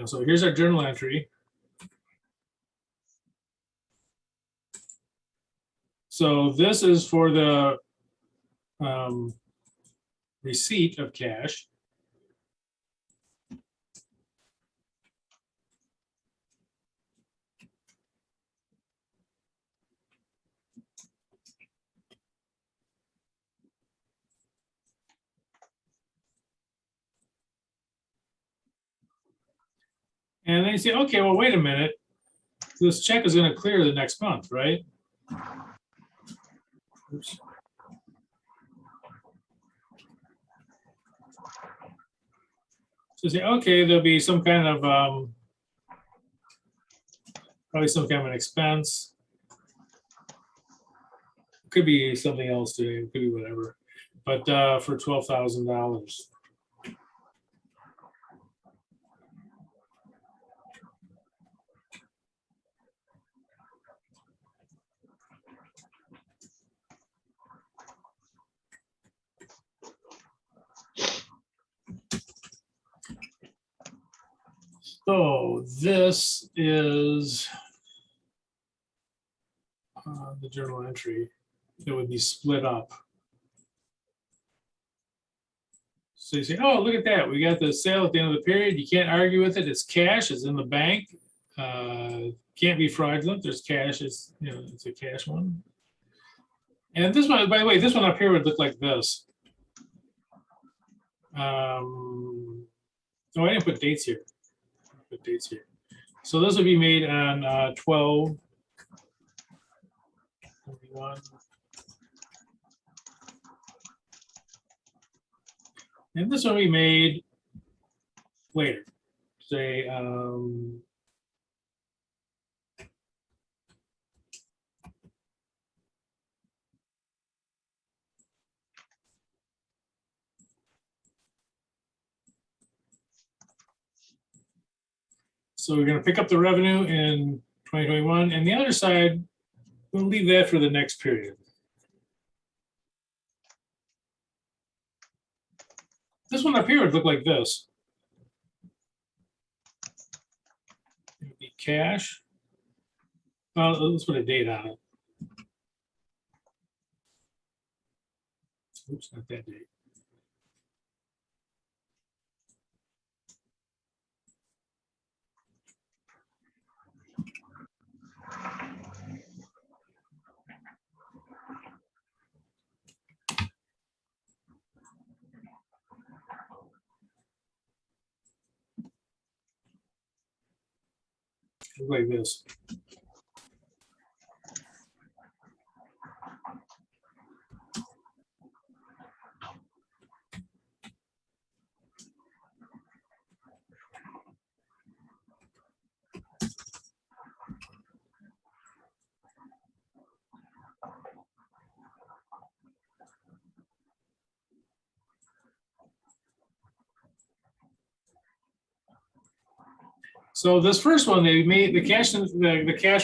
So here's our journal entry. So this is for the receipt of cash. And then you say, okay, well, wait a minute. This check is going to clear the next month, right? Oops. So you say, okay, there'll be some kind of, probably some kind of an expense. Could be something else too, could be whatever. But for $12,000. So this is the journal entry that would be split up. So you say, oh, look at that. We got the sale at the end of the period. You can't argue with it. It's cash. It's in the bank. Can't be fraudulent. There's cash. It's, it's a cash one. And this one, by the way, this one up here would look like this. Oh, I didn't put dates here. Put dates here. So this would be made on 12/21. And this one we made later, say, so we're going to pick up the revenue in 2021, and the other side, we'll leave that for the next period. This one up here would look like this. It would be cash. Well, let's put a date on it. Oops, not that date. Look like this. So this first one, they made the cash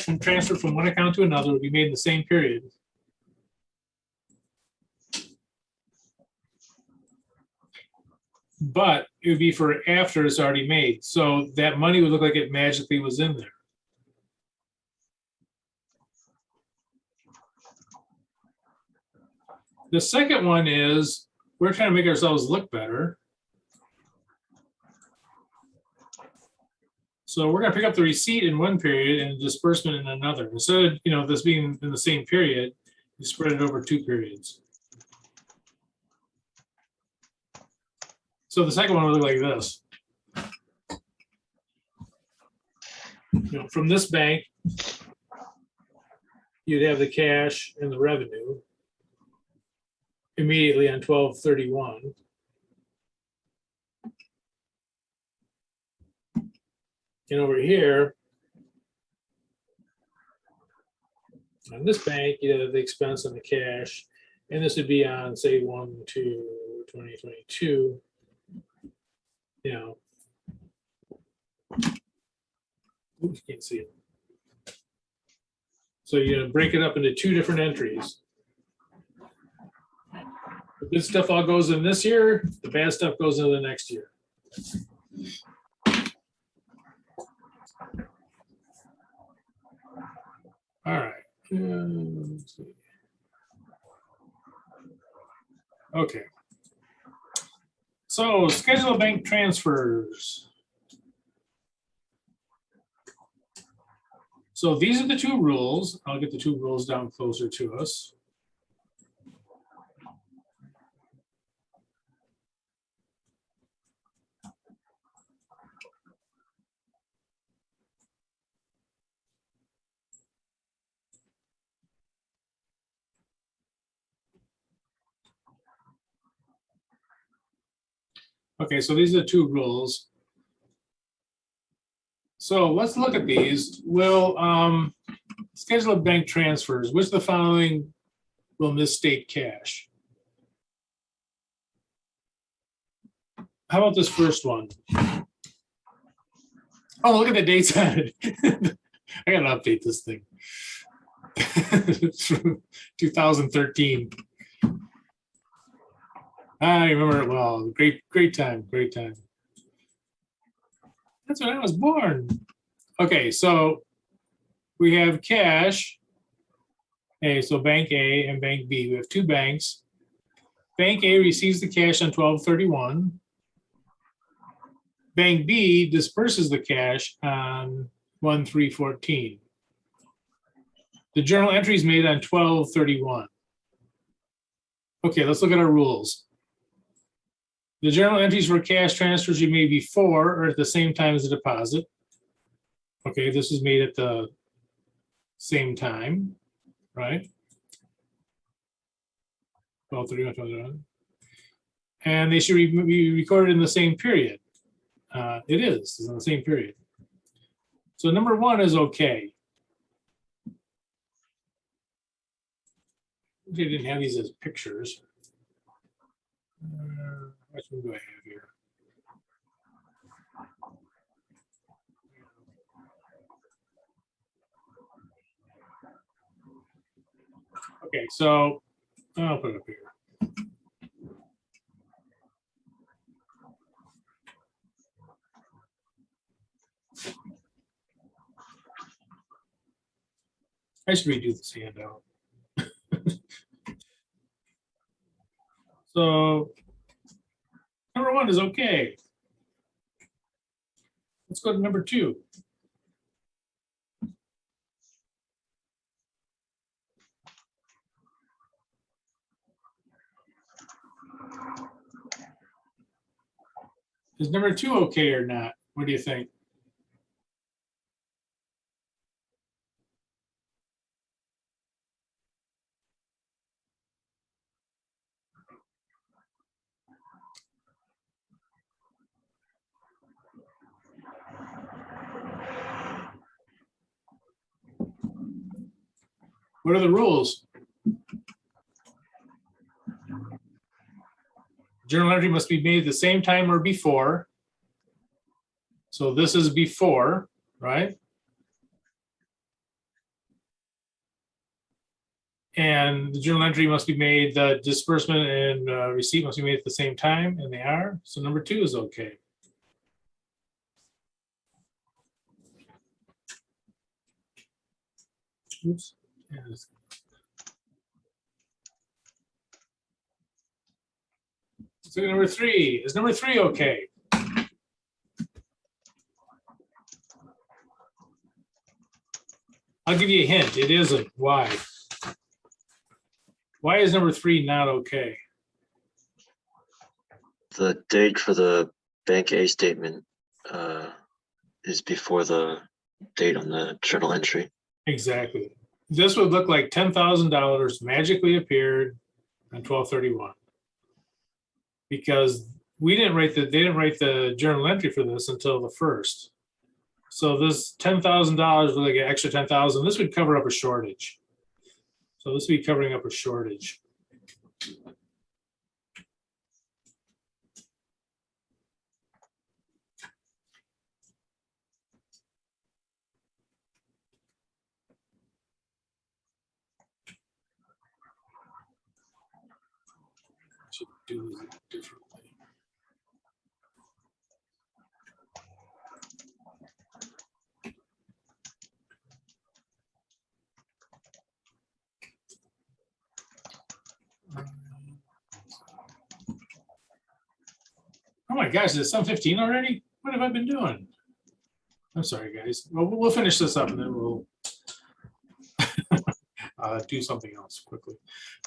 from transfer from one account to another would be made in the same period. But it would be for after it's already made. So that money would look like it magically was in there. The second one is we're trying to make ourselves look better. So we're going to pick up the receipt in one period and disbursement in another. Instead of, you know, this being in the same period, you spread it over 2 periods. So the second one would look like this. You know, from this bank, you'd have the cash and the revenue immediately on 12/31. And over here, on this bank, you have the expense and the cash, and this would be on, say, 1/2/2022. You know, oops, can't see it. So you break it up into 2 different entries. The good stuff all goes in this year, the bad stuff goes into the next year. All right. Let's see. Okay. So schedule of bank transfers. So these are the 2 rules. I'll get the 2 rules down closer to us. Okay, so these are the 2 rules. So let's look at these. Will schedule of bank transfers, which of the following will misstate cash? How about this first one? Oh, look at the dates on it. I gotta update this thing. It's from 2013. I remember it well. Great time. That's when I was born. Okay, so we have cash. Okay, so Bank A and Bank B. We have 2 banks. Bank A receives the cash on 12/31. Bank B disperses the cash on 1/3/14. The journal entry is made on 12/31. Okay, let's look at our rules. The journal entries for cash transfers you made before or at the same time as the deposit. Okay, this is made at the same time, right? 12/31. And they should be recorded in the same period. It is, it's in the same period. So number 1 is okay. They didn't have these as pictures. Which one do I have here? Okay, so I'll put it up here. I should redo this handout. So number 1 is okay. Let's go to number 2. Is number 2 okay or not? What do you think? What are the rules? Journal entry must be made at the same time or before. So this is before, right? And the journal entry must be made, the disbursement and receipt must be made at the same time, and they are. So number 2 is okay. Oops. Yes. So number 3, is number 3 okay? I'll give you a hint, it isn't. Why? Why is number 3 not okay? The date for the bank A statement is before the date on the journal entry. Exactly. This would look like $10,000 magically appeared on 12/31. Because they didn't write the journal entry for this until the 1st. So this $10,000 with like an extra 10,000, this would cover up a shortage. So this would be covering up a shortage. Should do it differently. Oh my gosh, is it 7:15 already? What have I been doing? I'm sorry, guys. Well, we'll finish this up and then we'll do something else quickly.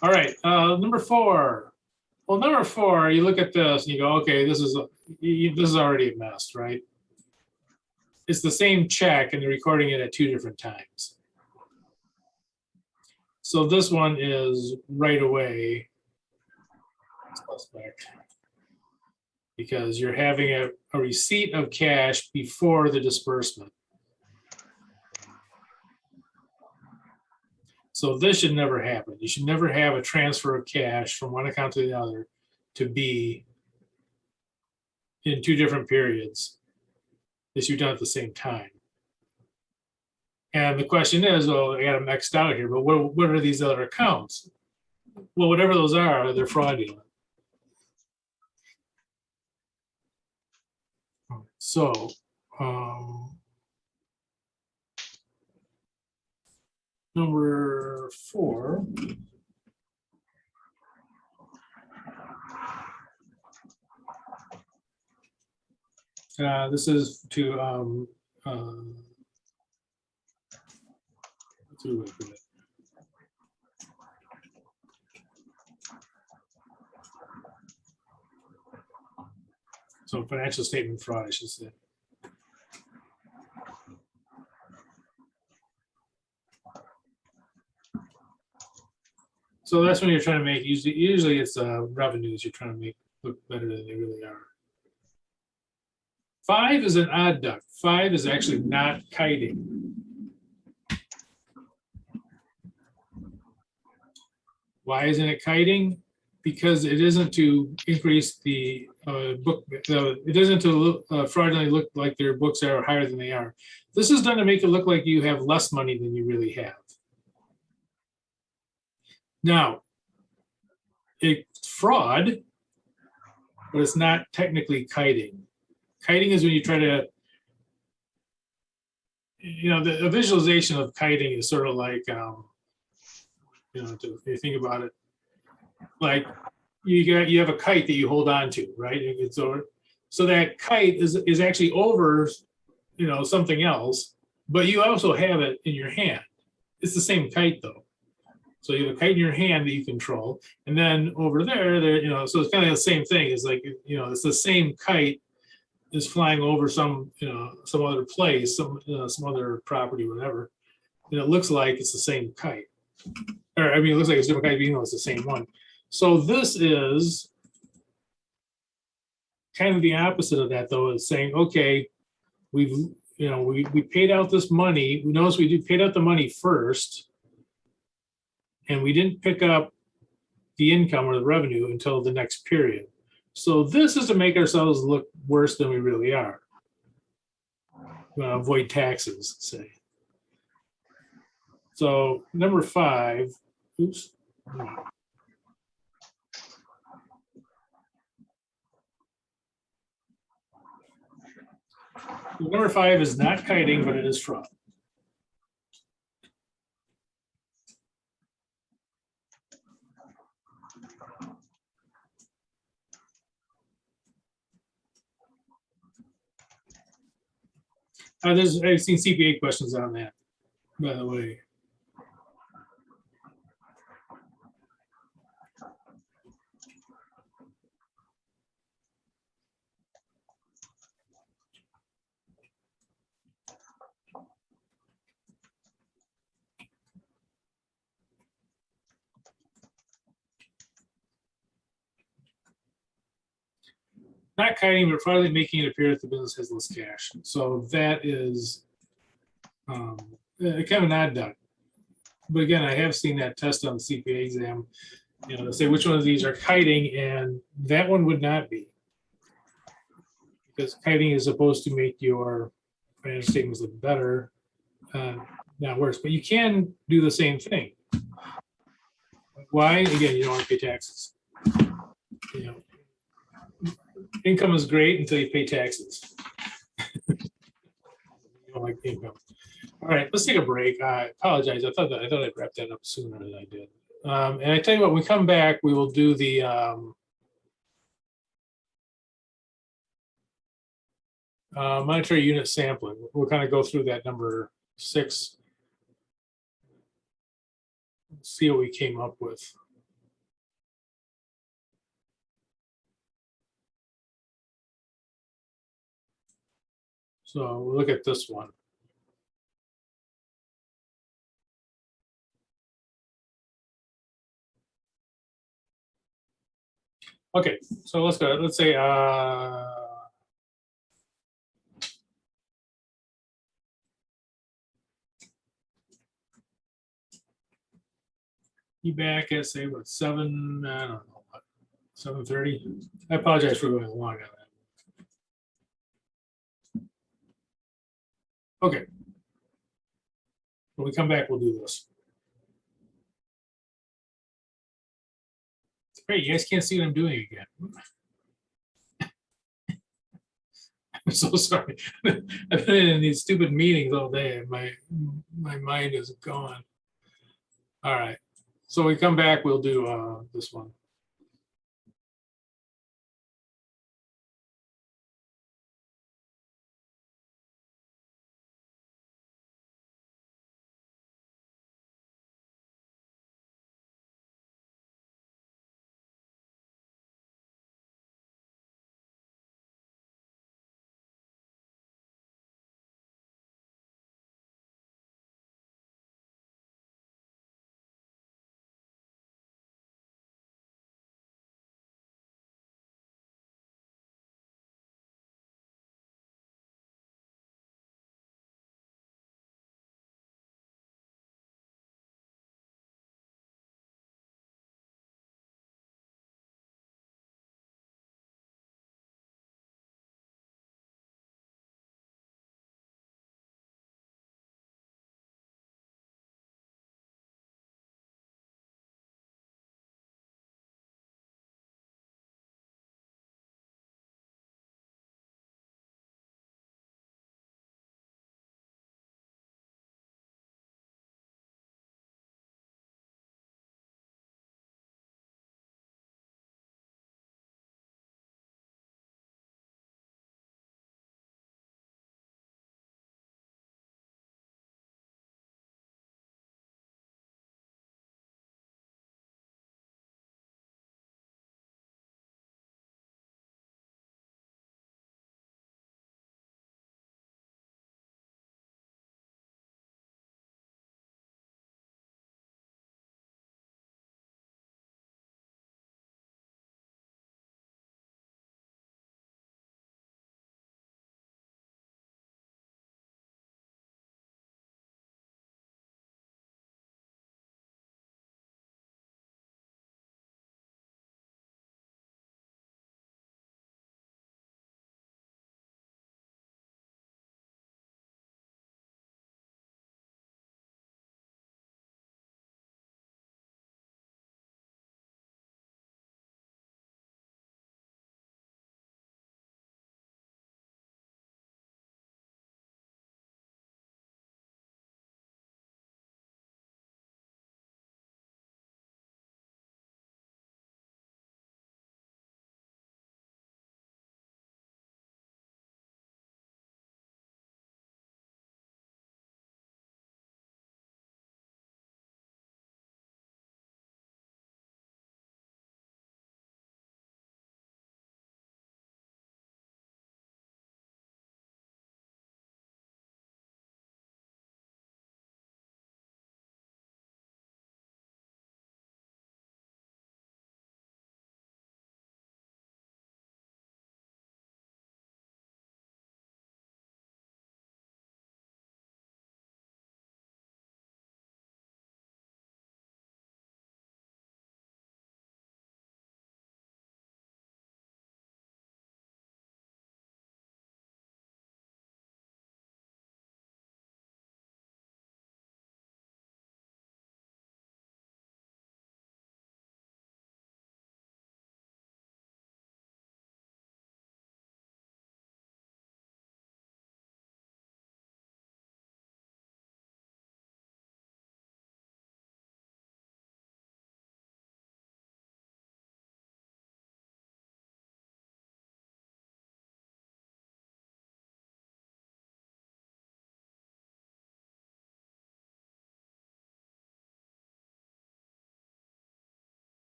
All right, number 4. Well, number 4, you look at this and you go, okay, this is already a mess, right? It's the same check and they're recording it at 2 different times. So this one is right away suspect because you're having a receipt of cash before the disbursement. So this should never happen. You should never have a transfer of cash from one account to the other to be in 2 different periods. This you've done at the same time. And the question is, well, I got them X'd out here, but what are these other accounts? Well, whatever those are, they're fraudulent. So, number 4. This is to so financial statement fraud, I should say. So that's when you're trying to make, usually it's revenues you're trying to make look better than they really are. 5 is an odd duck. 5 is actually not kiting. Why isn't it kiting? Because it isn't to increase the book, it isn't to fraudulently look like their books are higher than they are. This is done to make it look like you have less money than you really have. Now, it's fraud, but it's not technically kiting. Kiting is when you try to, the visualization of kiting is sort of like, if you think about it, like you have a kite that you hold on to, right? It's over, so that kite is actually over, something else, but you also have it in your hand. It's the same kite though. So you have a kite in your hand that you control, and then over there, so it's kind of the same thing. It's like, it's the same kite is flying over some other place, some other property, whatever, and it looks like it's the same kite. Or it looks like it's a different kite, even though it's the same one. So this is kind of the opposite of that, though. It's saying, okay, we paid out this money. We notice we paid out the money first, and we didn't pick up the income or the revenue until the next period. So this is to make ourselves look worse than we really are. avoid taxes, say. So number 5, oops. Number 5 is not kiting, but it is fraud. I've seen CPA questions on that, by the way. Not kiting, but probably making it appear that the business has less cash. So that is kind of an odd duck. But again, I have seen that test on the CPA exam. You know, say which one of these are kiting, and that one would not be. Because kiting is supposed to make your financial statements look better, not worse. But you can do the same thing. Why? Again, you don't want to pay taxes. You know, income is great until you pay taxes. You don't like income. All right, let's take a break. I apologize. I thought I'd wrap that up sooner than I did. And I tell you what, when we come back, we will do the monetary unit sampling. We'll kind of go through that number 6. See what we came up with. So we'll look at this one. Okay, so let's go. Let's say you back at say what 7? I don't know what 7:30. I apologize for going long on that. Okay. When we come back, we'll do this. It's great. You guys can't see what I'm doing again. I'm so sorry. I've been in these stupid meetings all day and my mind is gone. All right. So when we come back, we'll do this one.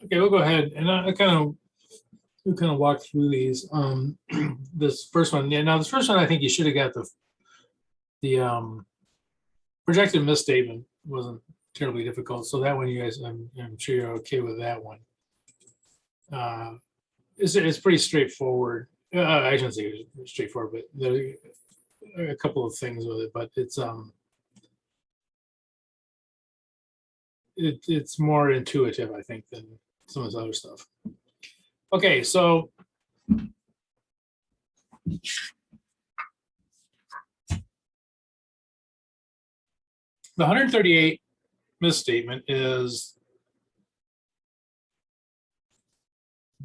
Okay, we'll go ahead and we'll kind of walk through these. This first one, yeah, now this first one, I think you should have got the projected misstatement wasn't terribly difficult. So that one, you guys, I'm sure you're okay with that one. It's pretty straightforward. I shouldn't say it's straightforward, but there are a couple of things with it, but it's more intuitive, I think, than some of this other stuff. Okay, so the 138 misstatement is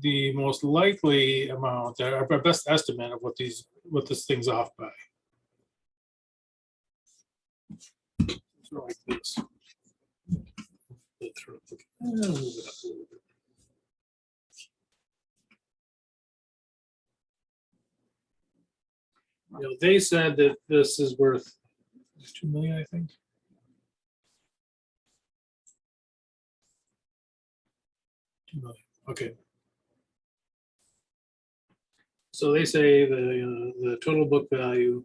the most likely amount, our best estimate of what this thing's off by. So like this. Move it up a little bit. You know, they said that this is worth 2 million, I think. $2 million. Okay. So they say the total book value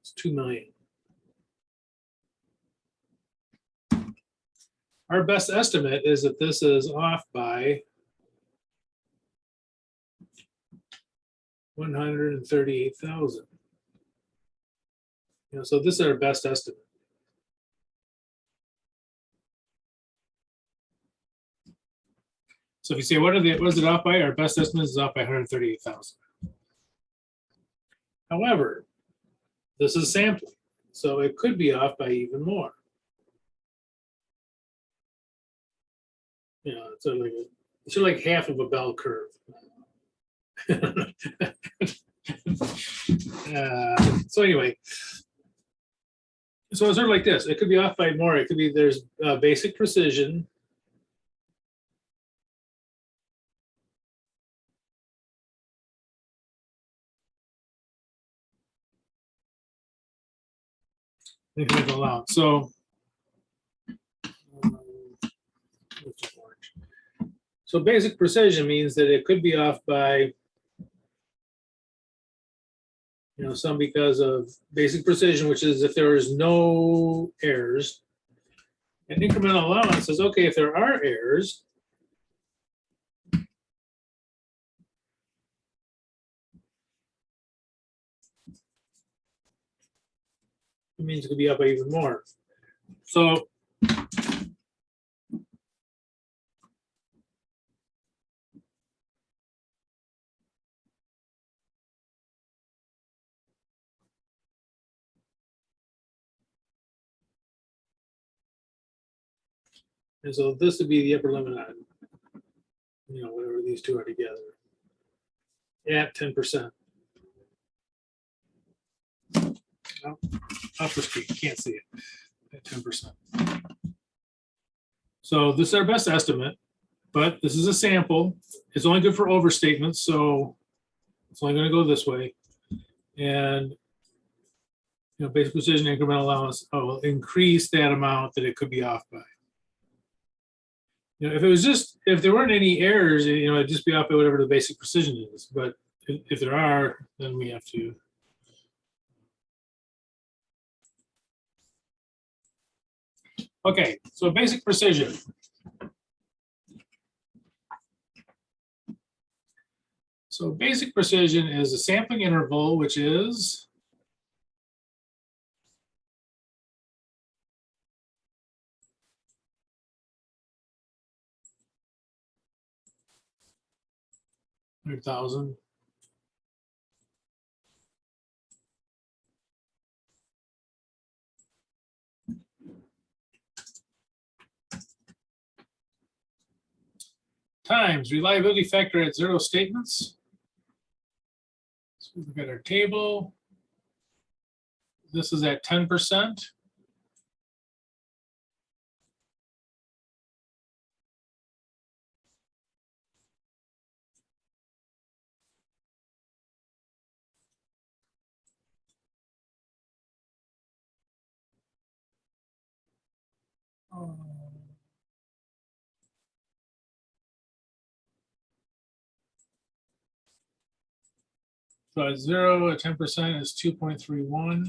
is 2 million. Our best estimate is that this is off by 138,000. You know, so this is our best estimate. So if you say, what is it off by? Our best estimate is off by 138,000. However, this is sampling, so it could be off by even more. You know, it's like half of a bell curve. So anyway, so it's sort of like this. It could be off by more. It could be there's basic precision. Incremental allowance. So basic precision means that it could be off by, you know, some because of basic precision, which is if there is no errors. And incremental allowance says, okay, if there are errors, it means it could be up by even more. So and so this would be the upper limit on, you know, whatever these two are together at 10%. Well, upper street, you can't see it at 10%. So this is our best estimate, but this is a sample. It's only good for overstatements, so it's only going to go this way. And you know, basic precision incremental allowance will increase that amount that it could be off by. You know, if it was just, if there weren't any errors, you know, it'd just be off by whatever the basic precision is. But if there are, then we have to. Okay, so basic precision. So basic precision is a sampling interval, which is $100,000. Times reliability factor at 0 statements. So we look at our table. This is at 10%. So at 0 at 10% is 2.31.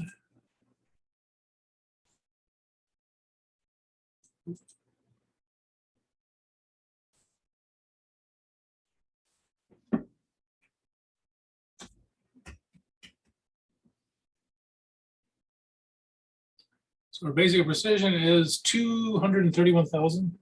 So our basic precision is 231,000.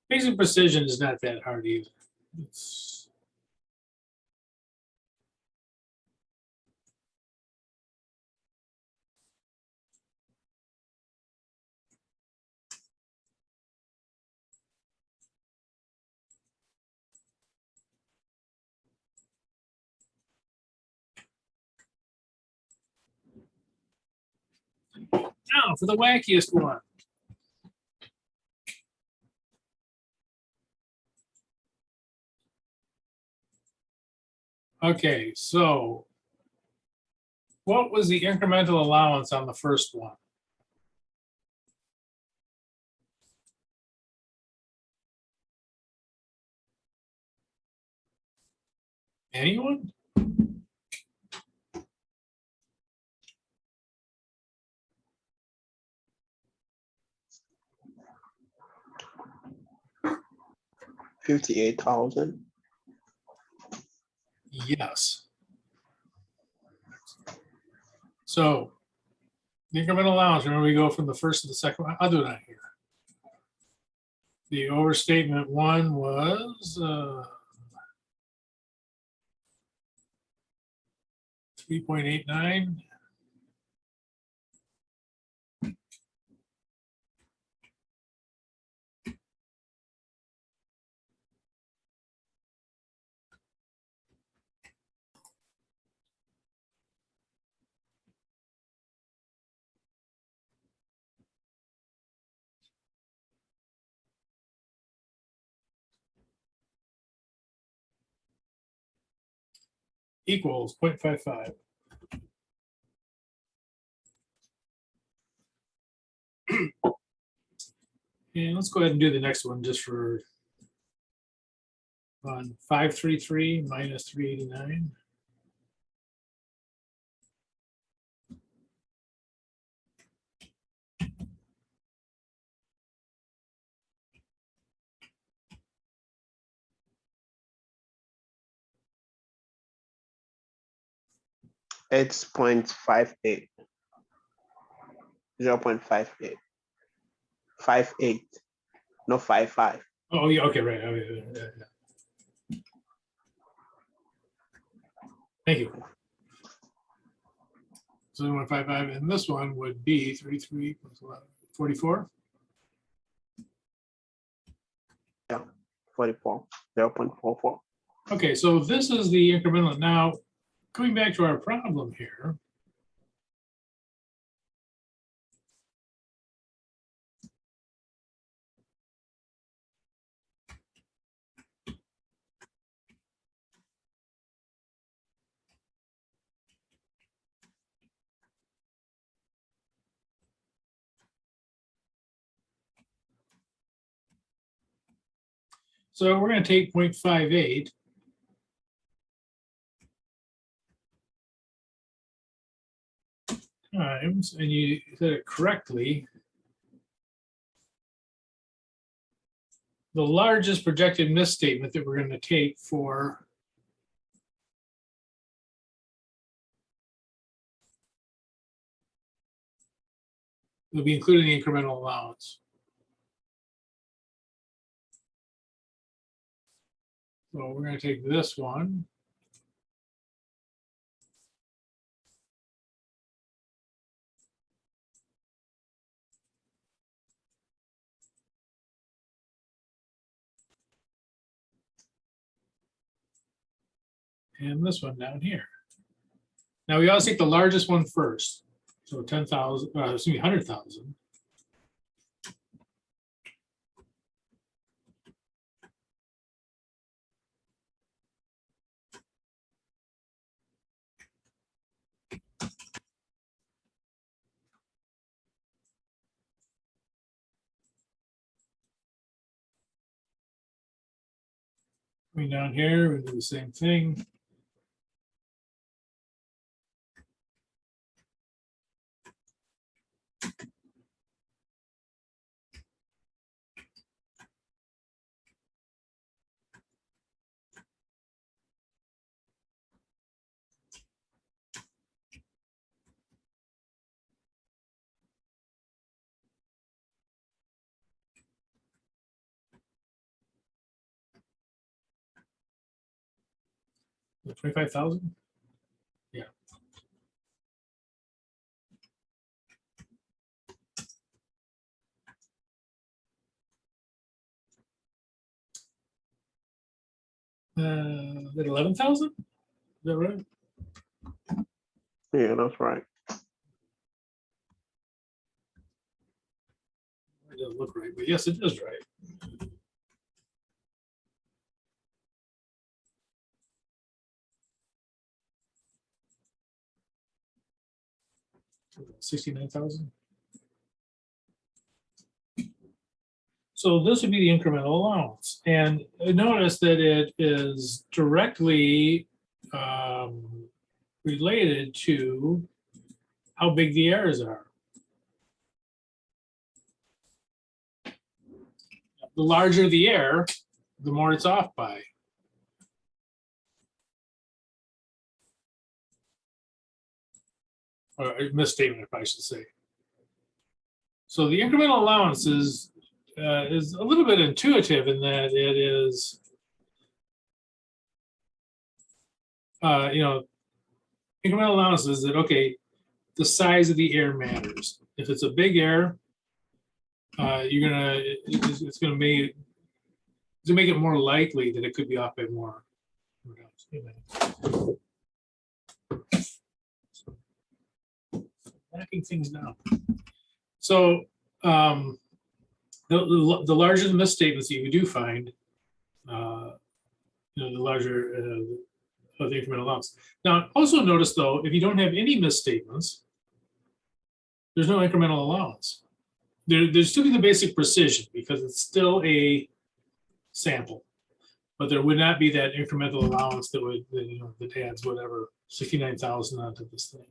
Basic precision is not that hard either. It's, now for the wackiest one. Okay, so what was the incremental allowance on the first one? Anyone? $58,000. Yes. So the incremental allowance, remember we go from the first to the second one. I'll do it on here. The overstatement one was 3.89. Equals 0.55. And let's go ahead and do the next one just for fun. 533 minus 389. It's 0.58. 0.58. 58. No 55. Oh, yeah, okay, right. Okay, yeah. Thank you. So 155, and this one would be 33 plus 11, 44. 44. 0.44. Okay, so this is the incremental. Now, going back to our problem here. So we're going to take 0.58. Times, and you said it correctly. The largest projected misstatement that we're going to take for will be including the incremental allowance. So we're going to take this one. and this one down here. Now we always take the largest one first. So 10,000, excuse me, 100,000. Coming down here, we do the same thing. The 25,000? Yeah. Is it 11,000? Is that right? Yeah, that's right. It doesn't look right, but yes, it is right. $69,000. So this would be the incremental allowance. And notice that it is directly related to how big the errors are. The larger the error, the more it's off by. Or a misstatement, if I should say. So the incremental allowance is a little bit intuitive in that it is, incremental allowance is that, okay, the size of the error matters. If it's a big error, it's gonna make it more likely that it could be off by more. Backing things down. So the larger the misstatements that you do find, the larger of the incremental allowance. Now, also notice though, if you don't have any misstatements, there's no incremental allowance. There's still be the basic precision because it's still a sample, but there would not be that incremental allowance that would, that adds whatever 69,000 onto this thing.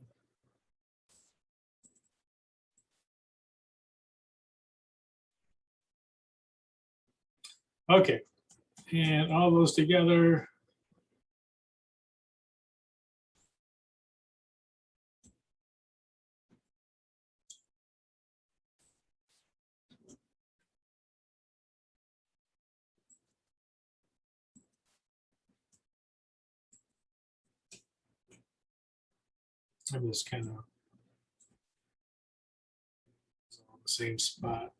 Okay, and all those together. I'm just kind of on the same spot.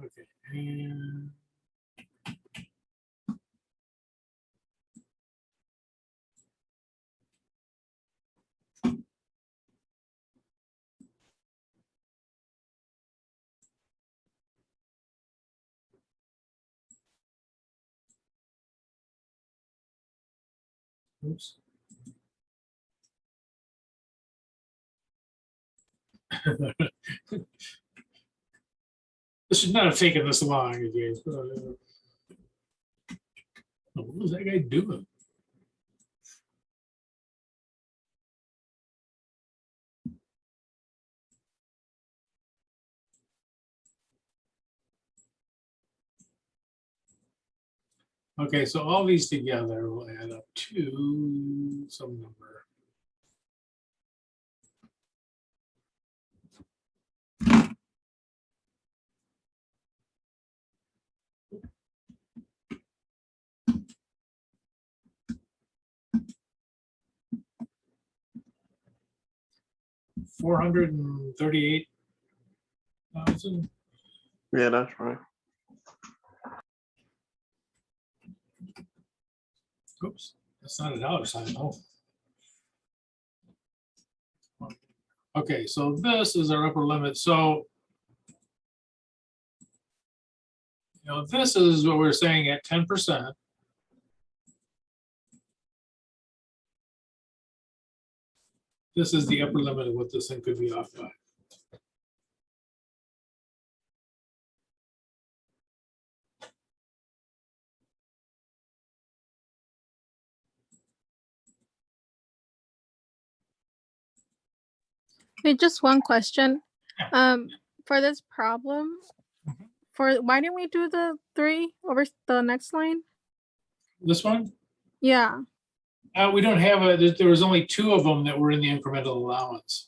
Okay, and oops. This should not have taken this long, again. What was that guy doing? Okay, so all these together will add up to some number. 438,000. Yeah, that's right. Oops, that's not a dollar sign. Oh. Okay, so this is our upper limit. So, this is what we're saying at 10%. This is the upper limit of what this thing could be off by. Wait, just one question. For this problem, why didn't we do the 3 over the next line? This one, Yeah. we don't have there was only 2 of them that were in the incremental allowance.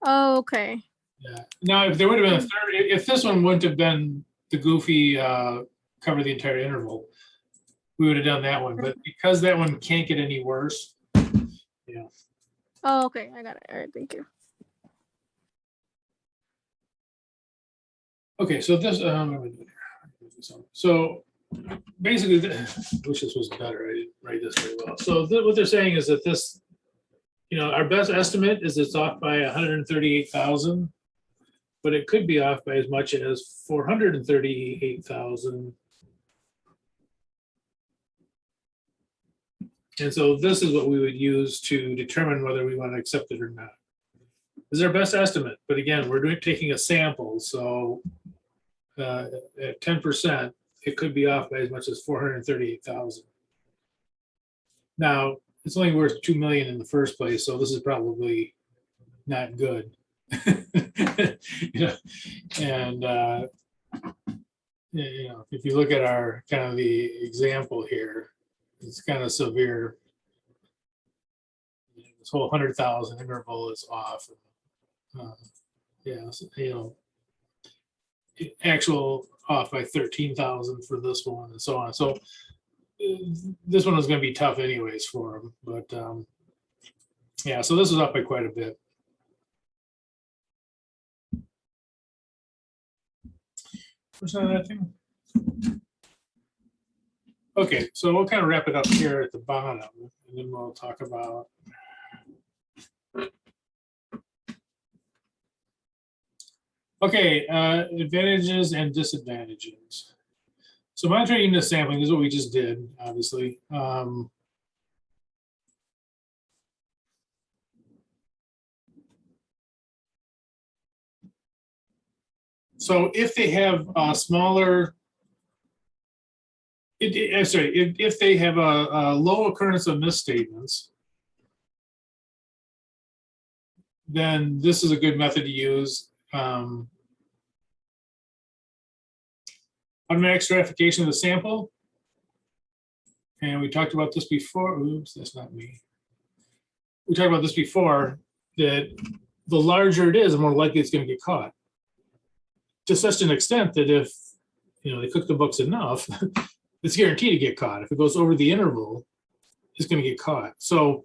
Oh, okay. Yeah. Now, if there would have been a third, if this one wouldn't have been the goofy cover the entire interval, we would have done that one. But because that one can't get any worse, yeah. Oh, okay. I got it. All right. Thank you. Okay, so this, so basically, I wish this was better. I didn't write this very well. So what they're saying is that this, our best estimate is it's off by 138,000, but it could be off by as much as 438,000. And so this is what we would use to determine whether we want to accept it or not. This is our best estimate, but again, we're taking a sample, so at 10%, it could be off by as much as 438,000. Now, it's only worth 2 million in the first place, so this is probably not good. And if you look at our kind of the example here, it's kind of severe. This whole 100,000 interval is off. So, actual off by 13,000 for this one and so on. So this one is going to be tough anyways for them, but yeah, so this is up by quite a bit. Where's that thing? Okay, so we'll kind of wrap it up here at the bottom, and then we'll talk about advantages and disadvantages. So monitoring unit sampling is what we just did, obviously. So if they have a smaller, if they have a low occurrence of misstatements, then this is a good method to use. Automatic stratification of the sample. And we talked about this before. Oops, that's not me. We talked about this before, that the larger it is, the more likely it's going to get caught. To such an extent that if they cook the books enough, it's guaranteed to get caught. If it goes over the interval, it's going to get caught. So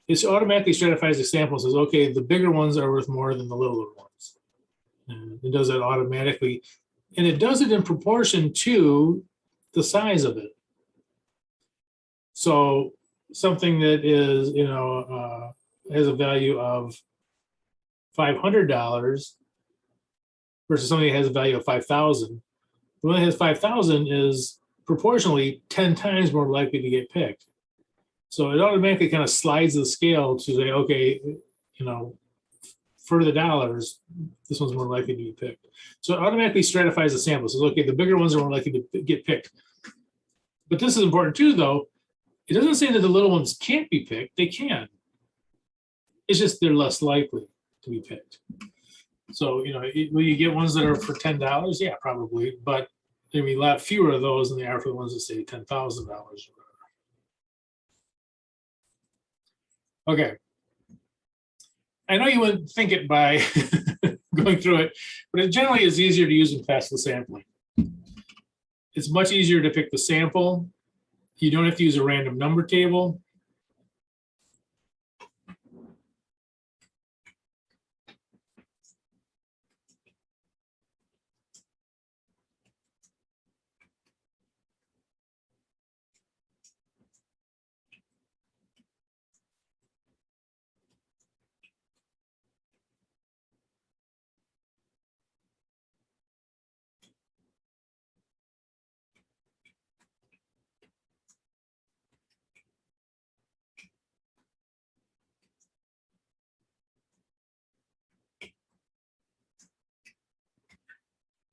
it automatically stratifies the sample and says, okay, the bigger ones are worth more than the littler ones. And it does that automatically. And it does it in proportion to the size of it. So something that is, has a value of $500 versus something that has a value of 5,000. The one that has 5,000 is proportionally 10 times more likely to get picked. So it automatically kind of slides the scale to say, okay, for the dollars, this one's more likely to be picked. So it automatically stratifies the sample. So okay, the bigger ones are more likely to get picked. But this is important too, though. It doesn't say that the little ones can't be picked. They can. It's just they're less likely to be picked. So, will you get ones that are for $10? Yeah, probably. But there'll be a lot fewer of those than there are for the ones that say $10,000. Okay. I know you wouldn't think it by going through it, but it generally is easier to use in FAFSA sampling. It's much easier to pick the sample. You don't have to use a random number table.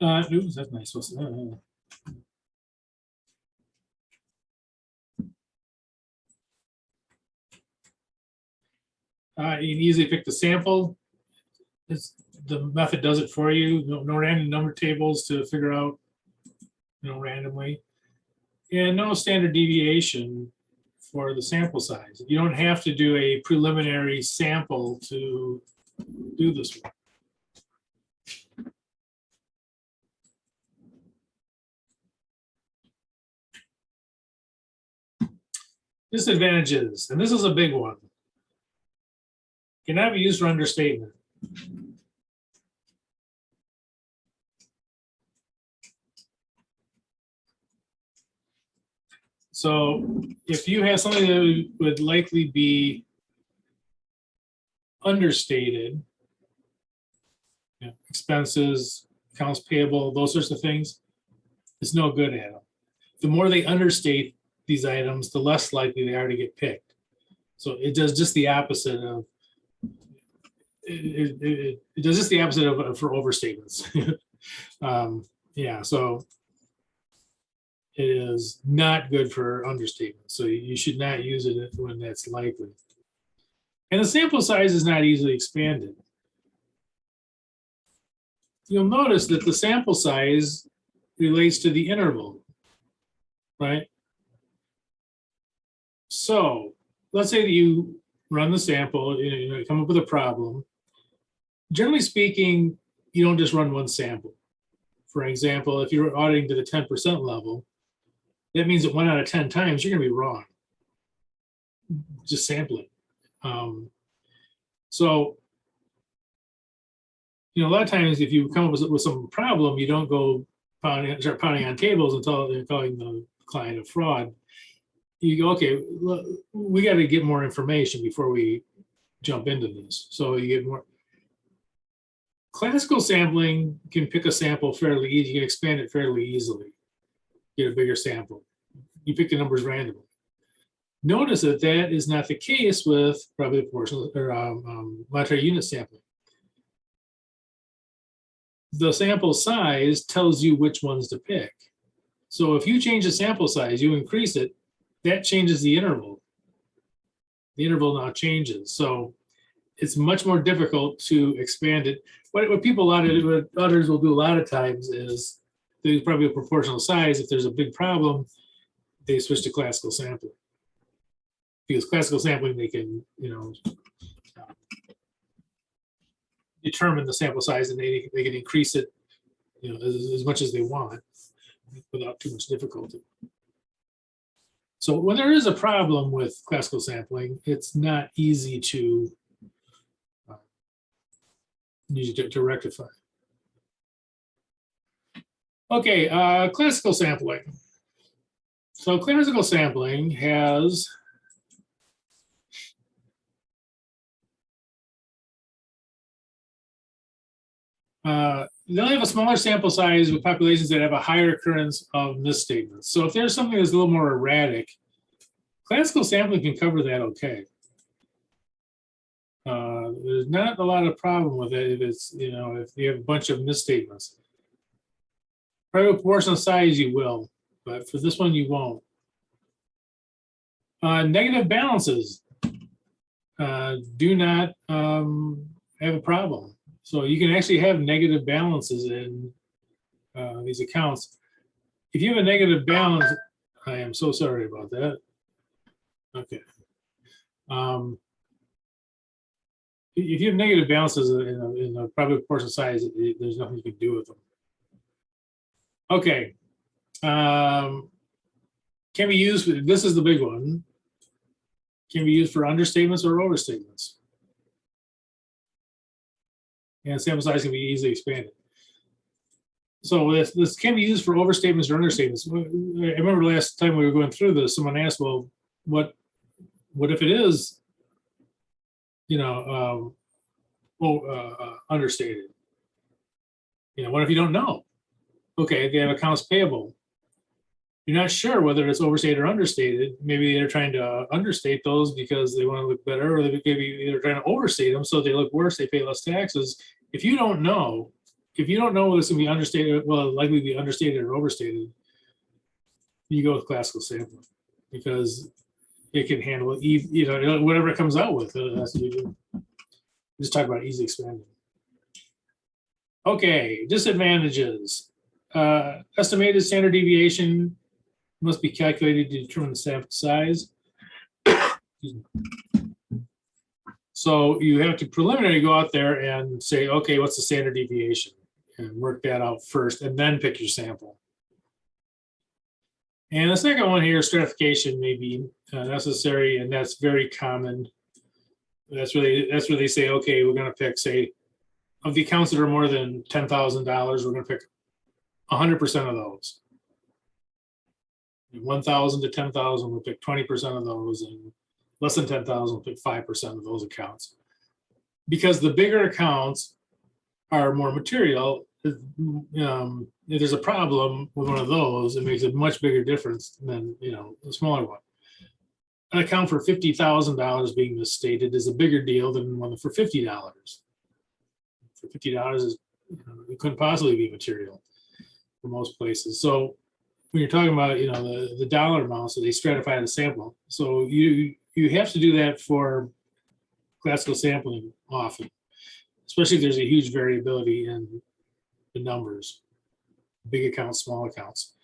Oops, that's nice. You can easily pick the sample. The method does it for you. No random number tables to figure out, randomly. And no standard deviation for the sample size. You don't have to do a preliminary sample to do this one. Disadvantages, and this is a big one. Cannot be used for understatement. So if you have something that would likely be understated, expenses, accounts payable, those sorts of things, it's no good at them. The more they understate these items, the less likely they are to get picked. So it does just the opposite of it does just the opposite of for overstatements. Yeah, so it is not good for understatement. So you should not use it when that's likely. And the sample size is not easily expanded. You'll notice that the sample size relates to the interval, right? So let's say that you run the sample, you come up with a problem. Generally speaking, you don't just run one sample. For example, if you're auditing to the 10% level, that means that 1 out of 10 times you're going to be wrong. Just sampling. So, a lot of times if you come up with some problem, you don't go start pounding on tables until they're calling the client a fraud. You go, okay, we got to get more information before we jump into this. So you get more. Classical sampling can pick a sample fairly easy. You can expand it fairly easily. Get a bigger sample. You pick the numbers randomly. Notice that that is not the case with probably proportional or monetary unit sampling. The sample size tells you which ones to pick. So if you change the sample size, you increase it, that changes the interval. The interval now changes. So it's much more difficult to expand it. What others will do a lot of times is there's probably a proportional size. If there's a big problem, they switch to classical sampling. Because classical sampling, they can, determine the sample size, and they can increase it, as much as they want without too much difficulty. So when there is a problem with classical sampling, it's not easy to to rectify. Okay, classical sampling. So classical sampling has they'll have a smaller sample size with populations that have a higher occurrence of misstatements. So if there's something that's a little more erratic, classical sampling can cover that okay. There's not a lot of problem with it if it's, if you have a bunch of misstatements. Probably proportional size you will, but for this one you won't. Negative balances do not have a problem. So you can actually have negative balances in these accounts. If you have a negative balance, I am so sorry about that. Okay. If you have negative balances in a probably proportional size, there's nothing you can do with them. Okay. Can be used, this is the big one. Can be used for understatements or overstatements. And sample size can be easily expanded. So this can be used for overstatements or understatements. I remember last time we were going through this, someone asked, well, what if it is, understated? What if you don't know? Okay, they have accounts payable. You're not sure whether it's overstated or understated. Maybe they're trying to understate those because they want to look better, or maybe they're trying to overstate them so they look worse, they pay less taxes. If you don't know if you don't know whether it's gonna be understated, well, likely be understated or overstated, you go with classical sampling because it can handle it, you know, whatever it comes out with. It has to be, just talk about easy expanding. Okay, disadvantages. Estimated standard deviation must be calculated to determine the sample size. Excuse me. So you have to preliminarily go out there and say, okay, what's the standard deviation? And work that out first and then pick your sample. And the second one here, stratification may be necessary, and that's very common. That's where they say, okay, we're gonna pick, say, of the accounts that are more than $10,000, we're gonna pick 100% of those. 1,000 to 10,000, we'll pick 20% of those, and less than 10,000, we'll pick 5% of those accounts. Because the bigger accounts are more material, if there's a problem with one of those, it makes a much bigger difference than, you know, the smaller one. An account for $50,000 being misstated is a bigger deal than one for $50. For $50 is, it couldn't possibly be material for most places. So when you're talking about, you know, the dollar amounts, so they stratify the sample. So you have to do that for classical sampling often, especially if there's a huge variability in the numbers, big accounts, small accounts.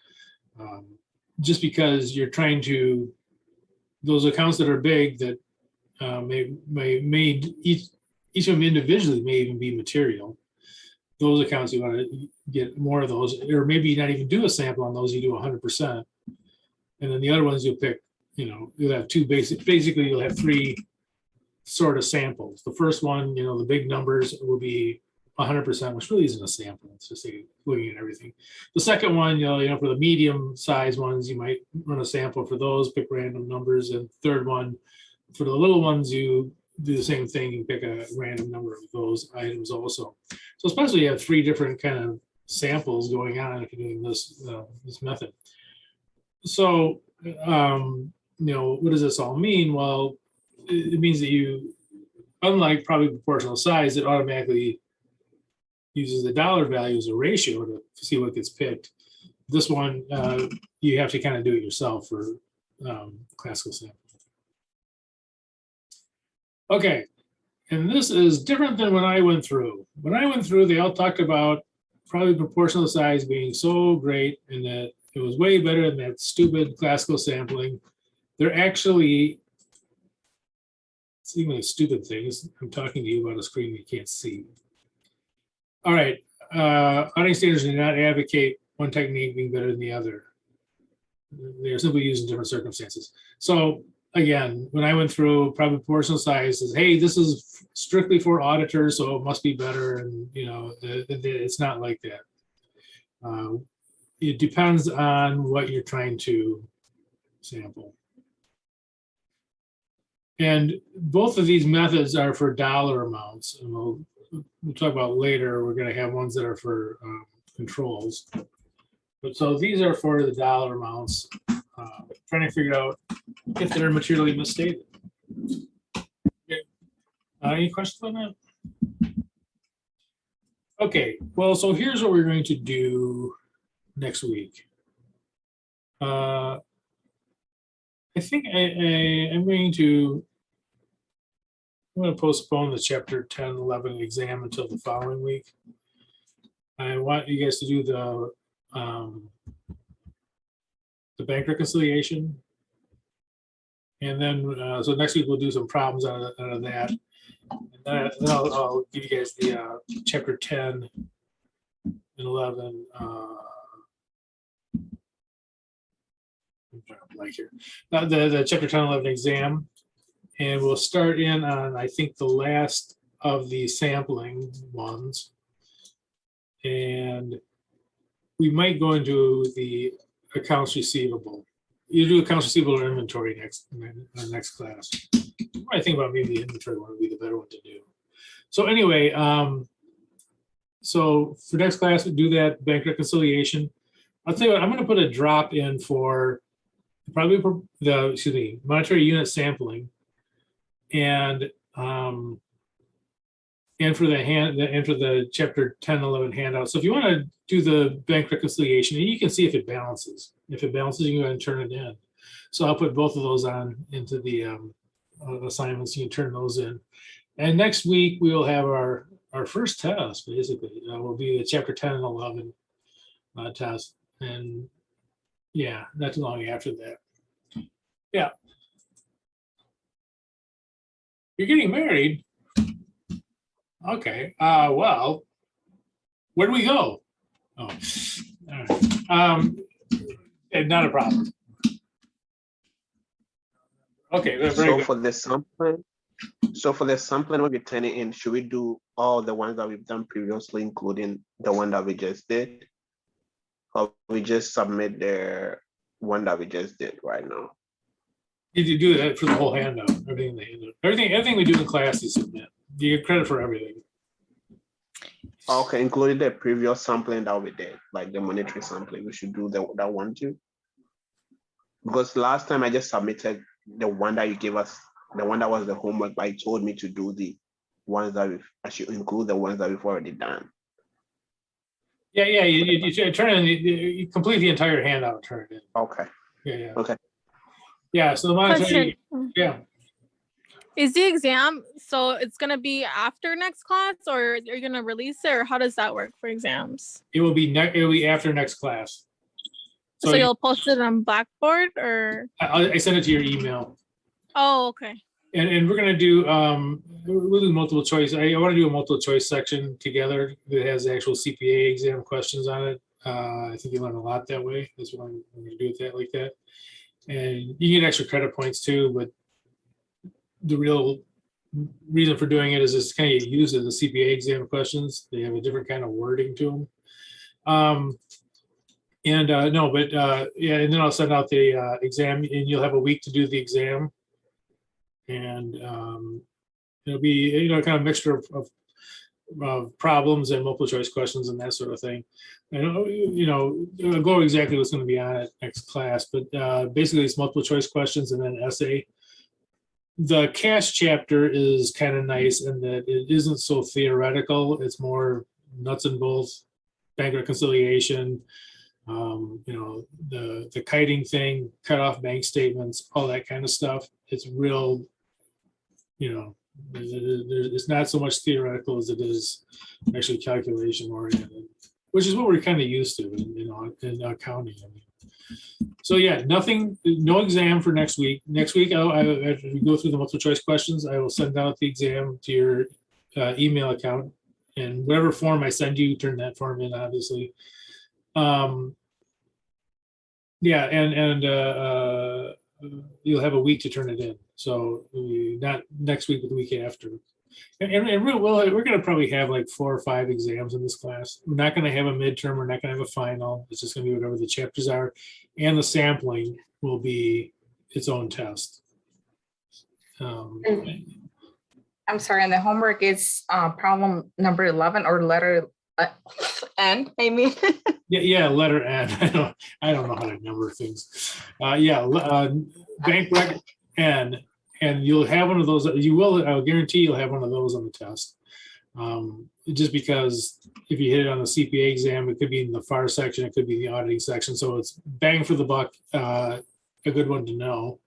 Just because you're trying to, those accounts that are big that may each of them individually may even be material. Those accounts, you want to get more of those, or maybe not even do a sample on those, you do 100%. And then the other ones you'll pick, you know, you'll have two basically you'll have three sort of samples. The first one, you know, the big numbers will be 100%, which really isn't a sample. It's just looking at everything. The second one, you know, for the medium size ones, you might run a sample for those, pick random numbers. And third one, for the little ones, you do the same thing. You pick a random number of those items also. So especially you have three different kind of samples going on if you're doing this this method. So, you know, what does this all mean? Well, it means that you, unlike probably proportional size, it automatically uses the dollar value as a ratio to see what gets picked. This one, you have to kind of do it yourself for classical sampling. Okay, and this is different than when I went through. When I went through, they all talked about probably proportional size being so great and that it was way better than that stupid classical sampling. They're actually, seemingly stupid things. I'm talking to you about a screen you can't see. All right, auditing standards do not advocate one technique being better than the other. They're simply used in different circumstances. So again, when I went through probably proportional size, says, hey, this is strictly for auditors, so it must be better. And you know, it's not like that. It depends on what you're trying to sample. And both of these methods are for dollar amounts. And we'll talk about later. We're going to have ones that are for controls. But so these are for the dollar amounts. Trying to figure out if they're materially misstated. Okay. Any questions on that? Okay, well, so here's what we're going to do next week. I think I'm going to postpone the chapter 10, 11 exam until the following week. I want you guys to do the bank reconciliation. And then, so next week we'll do some problems out of that. And then I'll give you guys the chapter 10 and 11. I'm trying to blank here. The chapter 10, 11 exam. And we'll start in on, I think, the last of the sampling ones. And we might go into the accounts receivable. You do accounts receivable or inventory next class. I think about maybe the inventory one would be the better one to do. So anyway, so for next class, we do that bank reconciliation. I'll tell you what, I'm going to put a drop in for probably the monetary unit sampling. And and for the chapter 10, 11 handout. So if you want to do the bank reconciliation, you can see if it balances. If it balances, you can go ahead and turn it in. So I'll put both of those on into the assignments. You can turn those in. And next week we will have our first test, basically. Will be the chapter 10 and 11 test. And yeah, not too long after that. Yeah. You're getting married? Okay. Well, where do we go? Oh, all right. Not a problem. Okay, very So good. for the sampling, when we turn it in, should we do all the ones that we've done previously, including the one that we just did? Or we just submit the one that we just did right now? You do that for the whole handout, everything we do in class, you submit. You get credit for everything. Okay, including the previous sampling that we did, like the monetary sampling, we should do that one too. Because last time I just submitted the one that you gave us, the one that was the homework, but you told me to do the ones that I should include the ones that we've already done. Yeah, you turn in, you complete the entire handout, turn it in. Okay. Yeah. Okay. Yeah, so the monetary, Question. yeah. Is the exam, so it's gonna be after next class, or are you gonna release it, or how does that work for exams? It will be after next class. So you'll post it on Blackboard, or? I send it to your email. Oh, okay. And we're gonna do we'll do multiple choice. I want to do a multiple choice section together that has the actual CPA exam questions on it. I think you learn a lot that way. That's what I'm gonna do with that like that. And you get extra credit points too, but the real reason for doing it is it's kind of used as the CPA exam questions. They have a different kind of wording to them. Yeah, and then I'll send out the exam, and you'll have a week to do the exam. And it'll be kind of mixture of problems and multiple choice questions and that sort of thing. And I'll go exactly what's going to be on it next class, but basically it's multiple choice questions and then essay. The cash chapter is kind of nice in that it isn't so theoretical. It's more nuts and bolts, bank reconciliation, the kiting thing, cut off bank statements, all that kind of stuff. It's real, it's not so much theoretical as it is actually calculation oriented, which is what we're kind of used to in accounting. So yeah, no exam for next week. Next week, after we go through the multiple choice questions, I will send out the exam to your email account, and whatever form I send you, turn that form in, obviously. Yeah, and you'll have a week to turn it in. So not next week, but the week after. And we're going to probably have like 4 or 5 exams in this class. We're not going to have a midterm. We're not going to have a final. It's just going to be whatever the chapters are. And the sampling will be its own test. I'm sorry, and the homework is problem number 11 or letter N, I mean. Yeah, letter N. I don't know how to number things. Bank rec N. And you'll have one of those. I'll guarantee you'll have one of those on the test. Just because if you hit it on the CPA exam, it could be in the FAR section, it could be in the auditing section. So it's bang for the buck, a good one to know.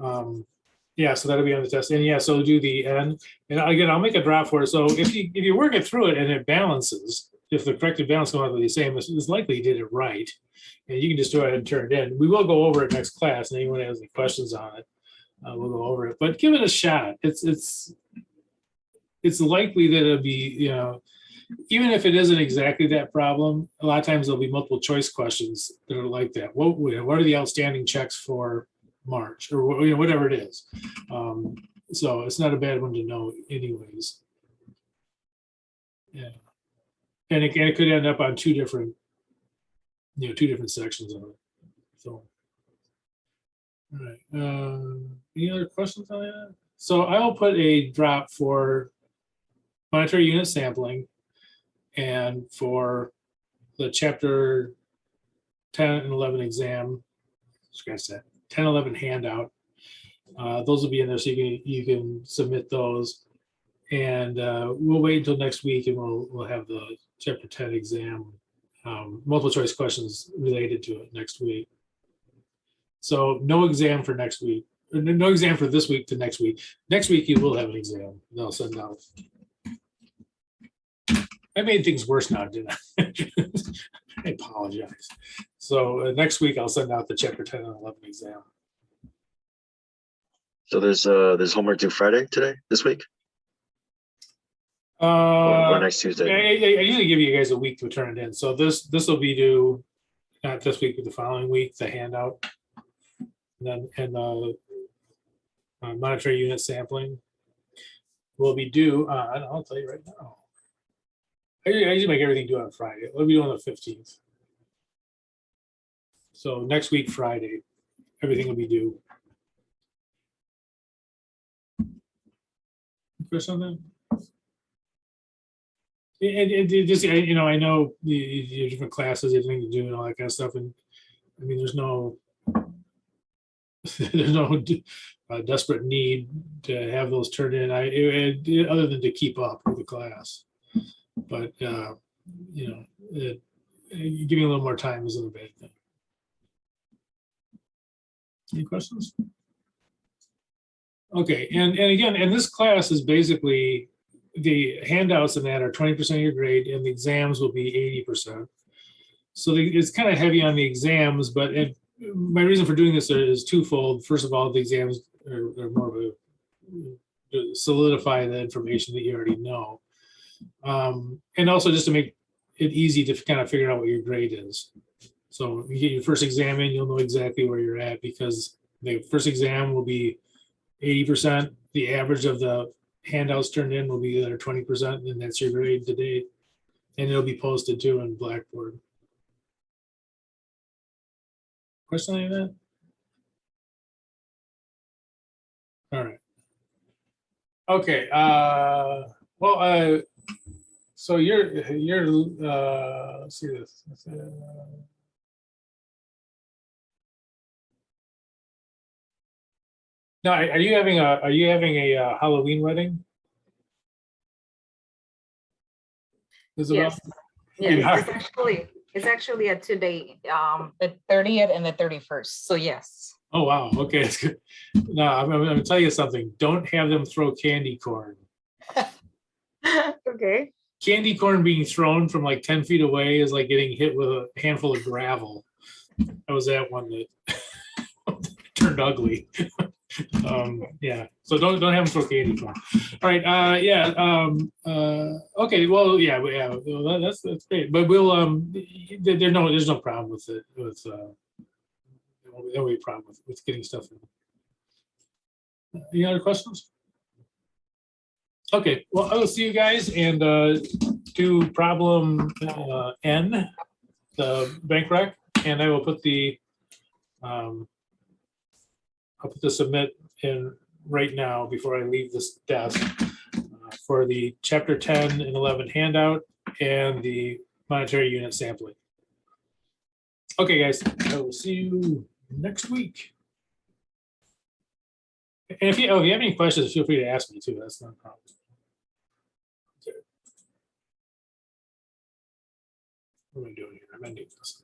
So that'll be on the test. And so do the N. And again, I'll make a drop for it. So if you work it through it and it balances, if the corrected balance comes out to the same, it's likely you did it right. And you can just go ahead and turn it in. We will go over it next class, and anyone has any questions on it, we'll go over it, but give it a shot. It's likely that it'll be, even if it isn't exactly that problem, a lot of times there'll be multiple choice questions that are like that. What are the outstanding checks for March, or whatever it is? So it's not a bad one to know anyways. Yeah, and it could end up on two different sections of it. So. All right. Any other questions on that? So I will put a drop for monetary unit sampling and for the chapter 10 and 11 exam. Scratch that. 10, 11 handout. Those will be in there, so you can submit those. And we'll wait until next week and we'll have the chapter 10 exam, multiple choice questions related to it next week. So no exam for next week. No exam for this week to next week. Next week you will have an exam. They'll send out. I made things worse now, didn't I? I apologize. So next week I'll send out the chapter 10 and 11 exam. So there's homework due Friday this week? Or next Tuesday? I usually give you guys a week to turn it in. So this will be due not this week, but the following week, the handout. And then monetary unit sampling will be due on, I'll tell you right now. I usually make everything due on Friday. It'll be due on the 15th. So next week, Friday, everything will be due. Chris on that? And just, you know, I know the different classes, everything to do and all that kind of stuff. And I mean, there's no desperate need to have those turned in. Other than to keep up with the class. But, you know, giving a little more time isn't a bad thing. Any questions? Okay, and again, and this class is basically the handouts in that are 20% of your grade, and the exams will be 80%. So it's kind of heavy on the exams, but my reason for doing this is twofold. First of all, the exams are more of a solidify the information that you already know. And also just to make it easy to kind of figure out what your grade is. So you get your first exam in, you'll know exactly where you're at because the first exam will be 80%. The average of the handouts turned in will be the other 20%, and that's your grade to date. And it'll be posted too in Blackboard. Question on that? All right. Okay. Well, so you're let's see this. Now, are you having a Halloween wedding? Isabel? Yes, Yeah. it's actually a 2-day, the 30th and the 31st. So yes. Oh wow. Okay, that's good. No, I'm gonna tell you something. Don't have them throw candy corn. Okay. Candy corn being thrown from like 10 feet away is like getting hit with a handful of gravel. That was that one that turned ugly. Yeah, so don't have them throw candy corn. All right. Yeah. Okay. Well, yeah. Well, that's great. But we'll there's no problem with it. There won't be a problem with getting stuff in. Any other questions? Okay. Well, I will see you guys and do problem N, the bank rec, and I will put the I'll put the submit in right now before I leave this desk for the chapter 10 and 11 handout and the monetary unit sampling. Okay, guys, I will see you next week. And if you have any questions, feel free to ask me too. That's not a problem. Okay. What am I doing here? I'm ending this.